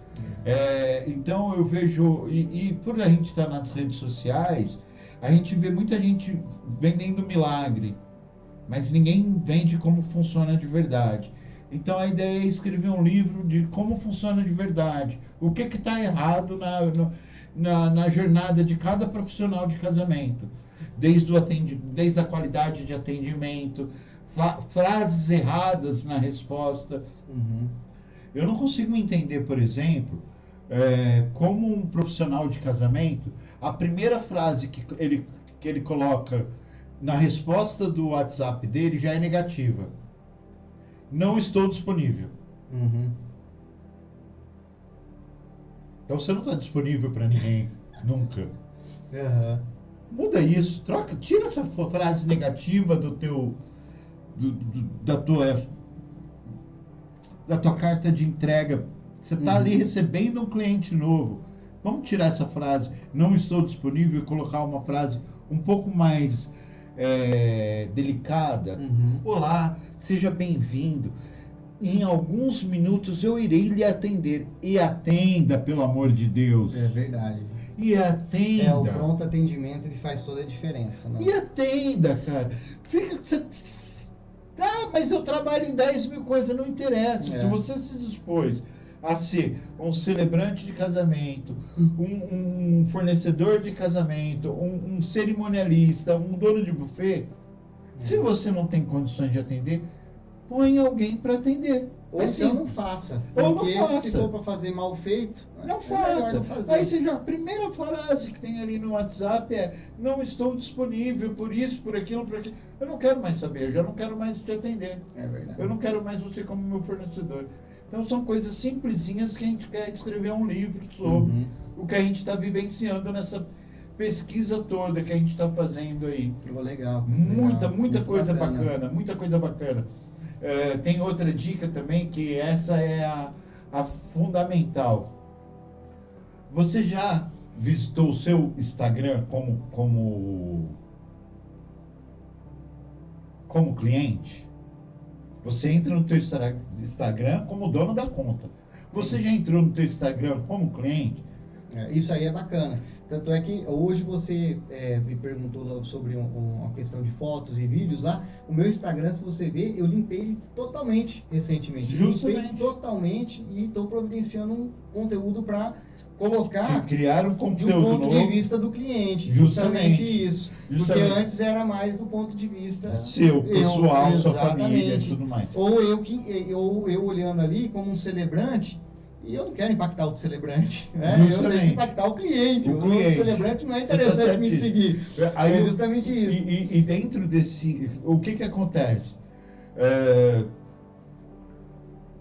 então eu vejo, e por a gente estar nas redes sociais, a gente vê muita gente vendendo milagre, mas ninguém vende como funciona de verdade. Então a ideia é escrever um livro de como funciona de verdade, o que está errado na jornada de cada profissional de casamento, desde a qualidade de atendimento, frases erradas na resposta. Eu não consigo entender, por exemplo, como um profissional de casamento, a primeira frase que ele coloca na resposta do WhatsApp dele já é negativa. Não estou disponível. Então você não está disponível para ninguém, nunca. Muda isso, tira essa frase negativa do teu... da tua carta de entrega. Você está ali recebendo um cliente novo. Vamos tirar essa frase, não estou disponível, e colocar uma frase um pouco mais delicada. Olá, seja bem-vindo. Em alguns minutos eu irei lhe atender. E atenda, pelo amor de Deus. É verdade. E atenda. O pronto atendimento, ele faz toda a diferença, né? E atenda, cara. Mas eu trabalho em 10 mil coisas, não interessa. Se você se dispôs a ser um celebrante de casamento, um fornecedor de casamento, um cerimonialista, um dono de buffet, se você não tem condições de atender, põe alguém para atender. Ou assim, então não faça. Porque se for para fazer mal feito, não faça. Não fazer. Aí a primeira frase que tem ali no WhatsApp é: não estou disponível por isso, por aquilo, por aquilo. Eu não quero mais saber, eu já não quero mais te atender. É verdade. Eu não quero mais você como meu fornecedor. Então são coisas simplesinhas que a gente quer escrever um livro sobre o que a gente está vivenciando nessa pesquisa toda que a gente está fazendo aí. Legal. Muita coisa bacana, muita coisa bacana. Tem outra dica também, que essa é a fundamental. Você já visitou o seu Instagram como cliente? Você entra no teu Instagram como dono da conta. Você já entrou no teu Instagram como cliente? Isso aí é bacana. Tanto é que hoje você me perguntou sobre uma questão de fotos e vídeos lá. O meu Instagram, se você ver, eu limpei ele totalmente recentemente. Justamente. Limpei totalmente e estou providenciando um conteúdo para colocar criar um conteúdo de um ponto novo. de vista do cliente. Justamente Isso. Porque antes era mais do ponto de vista seu, pessoal, sua família e tudo mais. Ou eu olhando ali como um celebrante. E eu não quero impactar o celebrante, né? Eu tenho que impactar o cliente. O celebrante não é interessante me seguir. Aí, é justamente isso. E dentro desse... O que acontece?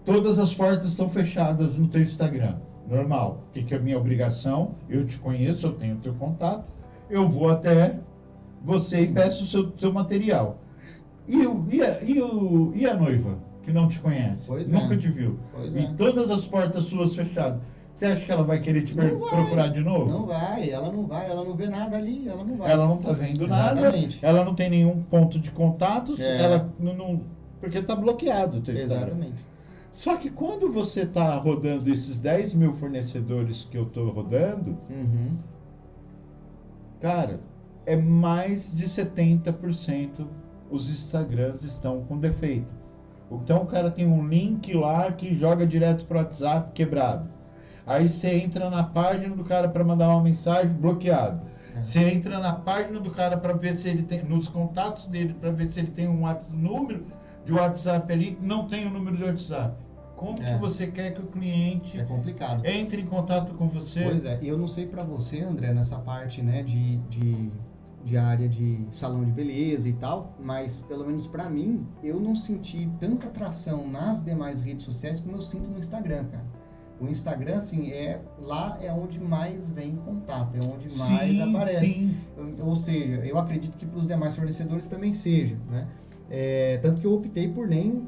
Todas as portas estão fechadas no teu Instagram. Normal. O que é a minha obrigação? Eu te conheço, eu tenho o teu contato. Eu vou até você e peço o seu material. E a noiva? Que não te conhece, nunca te viu. E todas as portas suas fechadas. Você acha que ela vai querer te procurar de novo? Não vai, ela não vê nada ali, ela não vai. Ela não tá vendo Exatamente. nada, ela não tem nenhum ponto de contato, É. ela não, porque tá bloqueado o teu Instagram. Exatamente. Só que quando você tá rodando esses 10 mil fornecedores que eu tô rodando, Uhum. cara, é mais de 70% os Instagrams estão com defeito. Então o cara tem um link lá que joga direto pro WhatsApp quebrado. Aí você entra na página do cara para mandar uma mensagem, bloqueado. Você entra na página do cara para ver se ele tem, nos contatos dele, para ver se ele tem um número de WhatsApp ali, não tem o número de WhatsApp. Como que você quer que o cliente É complicado. entre em contato com você? Pois é, eu não sei pra você, André, nessa parte, né, de área de salão de beleza e tal, mas pelo menos pra mim, eu não senti tanta atração nas demais redes sociais como eu sinto no Instagram, cara. O Instagram, assim, lá é onde mais vem contato, é onde mais aparece. Sim. Ou seja, eu acredito que para os demais fornecedores também seja, né? Tanto que eu optei por nem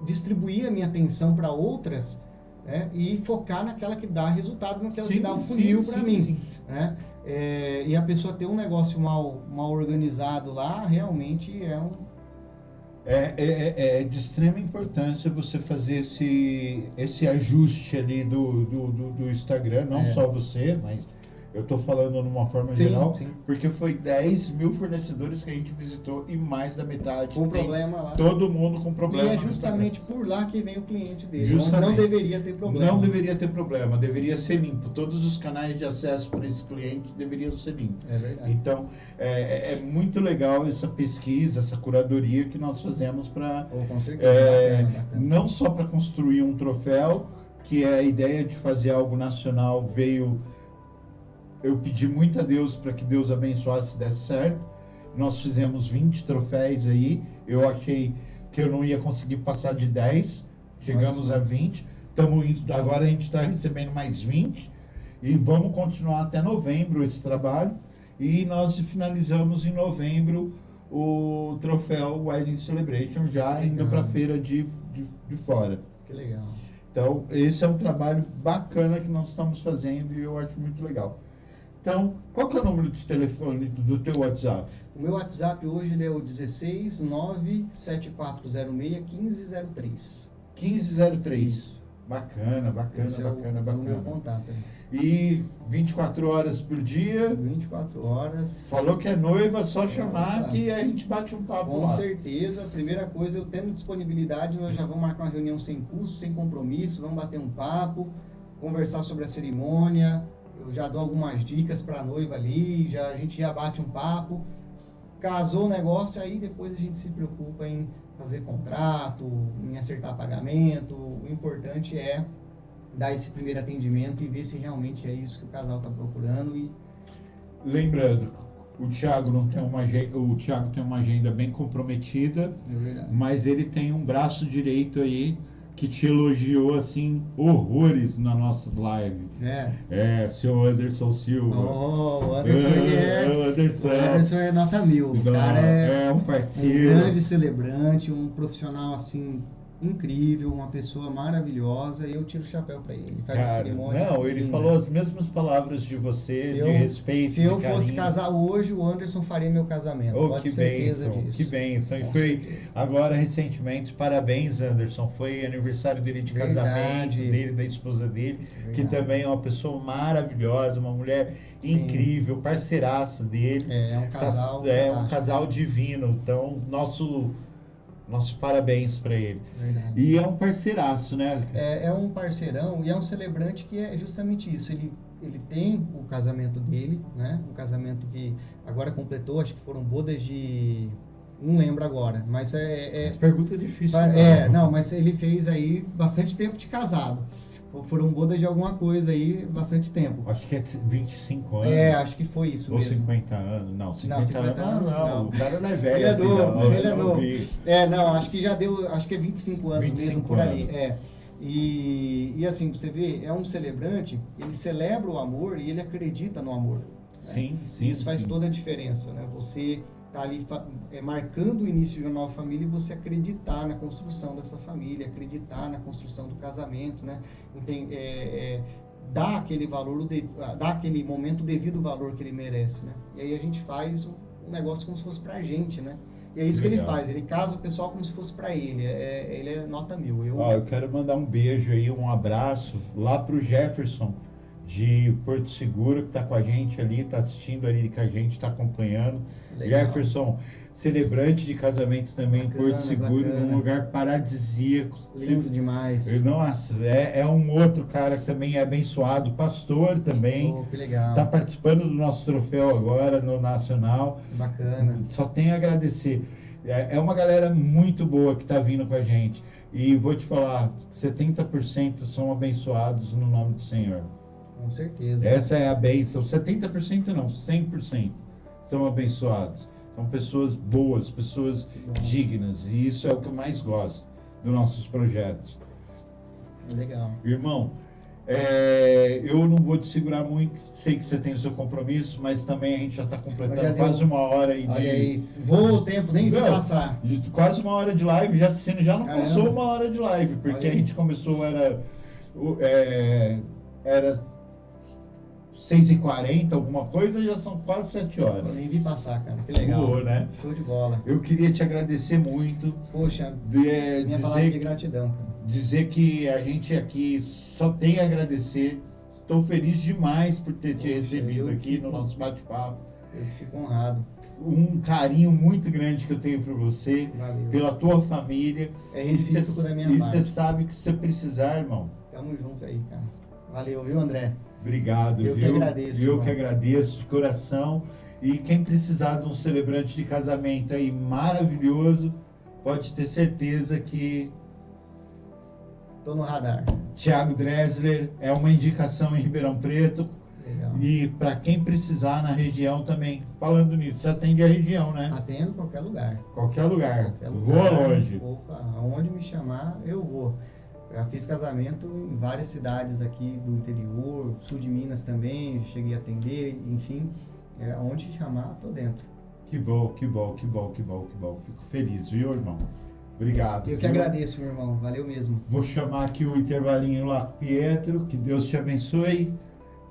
distribuir a minha atenção para outras, né? E focar naquela que dá resultado, naquela que dá um funil para mim. Sim. Né? E a pessoa ter um negócio mal organizado lá, realmente é um... É de extrema importância você fazer esse ajuste ali do Instagram, não só você, mas eu estou falando numa forma geral, porque foi 10 mil fornecedores que a gente visitou e mais da metade com problema lá. Todo mundo com problema. E é justamente por lá que vem o cliente dele. Justamente. Não deveria ter problema. Não deveria ter problema, deveria ser limpo. Todos os canais de acesso para esse cliente deveriam ser limpos. É verdade. Então, é muito legal essa pesquisa, essa curadoria que nós fazemos para... Com certeza, bacana. Não só para construir um troféu, que é a ideia de fazer algo nacional veio... Eu pedi muito a Deus para que Deus abençoasse e desse certo. Nós fizemos 20 troféus aí. Eu achei que eu não ia conseguir passar de 10. Chegamos a 20. Agora a gente está recebendo mais 20. E vamos continuar até novembro esse trabalho. E nós finalizamos em novembro o troféu Wedding Celebration, já indo para a feira de fora. Que legal. Então, esse é um trabalho bacana que nós estamos fazendo e eu acho muito legal. Então, qual que é o número de telefone do teu WhatsApp? O meu WhatsApp hoje ele é o 16 97406 1503. 1503. Bacana. Esse é o meu contato. E 24 horas por dia? 24 horas. Falou que é noiva, só chamar que a gente bate um papo Com lá. certeza. Primeira coisa, eu tendo disponibilidade, nós já vamos marcar uma reunião sem custo, sem compromisso, vamos bater um papo, conversar sobre a cerimônia. Eu já dou algumas dicas para a noiva ali, a gente já bate um papo. Casou o negócio, aí depois a gente se preocupa em fazer contrato, em acertar pagamento. O importante é dar esse primeiro atendimento e ver se realmente é isso que o casal está procurando. E... Lembrando, o Thiago tem uma agenda bem comprometida, mas ele tem um braço direito aí que te elogiou assim horrores na nossa live. Seu Anderson Silva. O Anderson é nota 1000. O cara é um parceiro, um grande celebrante, um profissional assim incrível, uma pessoa maravilhosa, e eu tiro o chapéu para ele. Ele faz a cerimônia. Não, ele falou as mesmas palavras de você, de respeito, se eu fosse casar hoje, o Anderson faria meu casamento. Pode ter certeza disso. Que bênção. E foi agora recentemente, parabéns, Anderson. Foi aniversário dele de casamento, dele, da esposa dele, que também é uma pessoa maravilhosa, uma mulher incrível, parceiraça dele. É um casal. Um casal divino. Então, nosso parabéns para ele. Verdade. E é um parceiraço, né? É um parceirão e é um celebrante que é justamente isso. Ele tem o casamento dele, né? Um casamento que agora completou, acho que foram bodas de... Não lembro agora, mas Essa pergunta é difícil. Mas ele fez aí bastante tempo de casado. Foram bodas de alguma coisa aí, bastante tempo. Acho que é 25 anos. Acho que foi isso ou mesmo. 50 anos. Não, 50 anos não. O cara não é velho ele é assim, novo, ele é novo. Acho que já deu, acho que é 25 anos 25 mesmo por ali. anos. E assim, você vê, é um celebrante, ele celebra o amor e ele acredita no amor. Sim, Isso faz toda a diferença, né? Você tá ali marcando o início de uma nova família e você acreditar na construção dessa família, acreditar na construção do casamento, né? Dar aquele valor, dar aquele momento o devido valor que ele merece, né? E aí a gente faz um negócio como se fosse pra gente, né? E é isso que ele faz, ele casa o pessoal como se fosse pra ele, ele é nota 1000. Eu quero mandar um beijo aí, um abraço lá pro Jefferson de Porto Seguro, que está com a gente ali, está assistindo ali com a gente, está acompanhando. Legal. Jefferson, celebrante de casamento também em Porto Seguro, num lugar paradisíaco. Lindo demais. Nossa, é um outro cara que também é abençoado, pastor também. Que legal. Está participando do nosso troféu agora no Nacional. Bacana. Só tenho a agradecer. É uma galera muito boa que está vindo com a gente. E vou te falar, 70% são abençoados no nome do Senhor. Com certeza. Essa é a bênção. 70% não, 100% são abençoados. São pessoas boas, pessoas dignas. E isso é o que eu mais gosto dos nossos projetos. Legal. Irmão, eu não vou te segurar muito. Sei que você tem o seu compromisso, mas também a gente já está completando quase uma hora aí de... Olha aí, voa o tempo, nem vai passar. Quase uma hora de live, já não passou uma hora de live, porque a gente começou, era 6h40, alguma coisa, já são quase 7 horas. Eu nem vi passar, cara. Que legal. Boa, né? Show de bola. Eu queria te agradecer muito. Poxa, minha palavra de gratidão, cara. Dizer que a gente aqui só tem a agradecer. Estou feliz demais por ter te recebido aqui no nosso bate-papo. Eu fico honrado. Um carinho muito grande que eu tenho por você, valeu, pela tua família. É recíproco da minha parte. E você sabe que se você precisar, irmão. Tamo junto aí, cara. Valeu, viu, André? Obrigado, eu viu? Que agradeço, eu que agradeço de coração. E quem precisar de um celebrante de casamento aí maravilhoso, pode ter certeza que... Tô no radar. Thiago Dressler é uma indicação em Ribeirão Preto. Legal. E para quem precisar na região também. Falando nisso, você atende a região, né? Atendo qualquer lugar. Qualquer lugar. Voa longe. Opa, aonde me chamar, eu vou. Já fiz casamento em várias cidades aqui do interior, sul de Minas também, cheguei a atender, enfim, onde chamar, tô dentro. Que bom, que bom, que bom, que bom, que bom. Fico feliz, viu, irmão? Obrigado. Eu que agradeço, meu irmão. Valeu mesmo. Vou chamar aqui o intervalinho lá com o Pietro, que Deus te abençoe.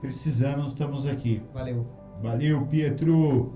Precisando, estamos aqui. Valeu. Valeu, Pietro.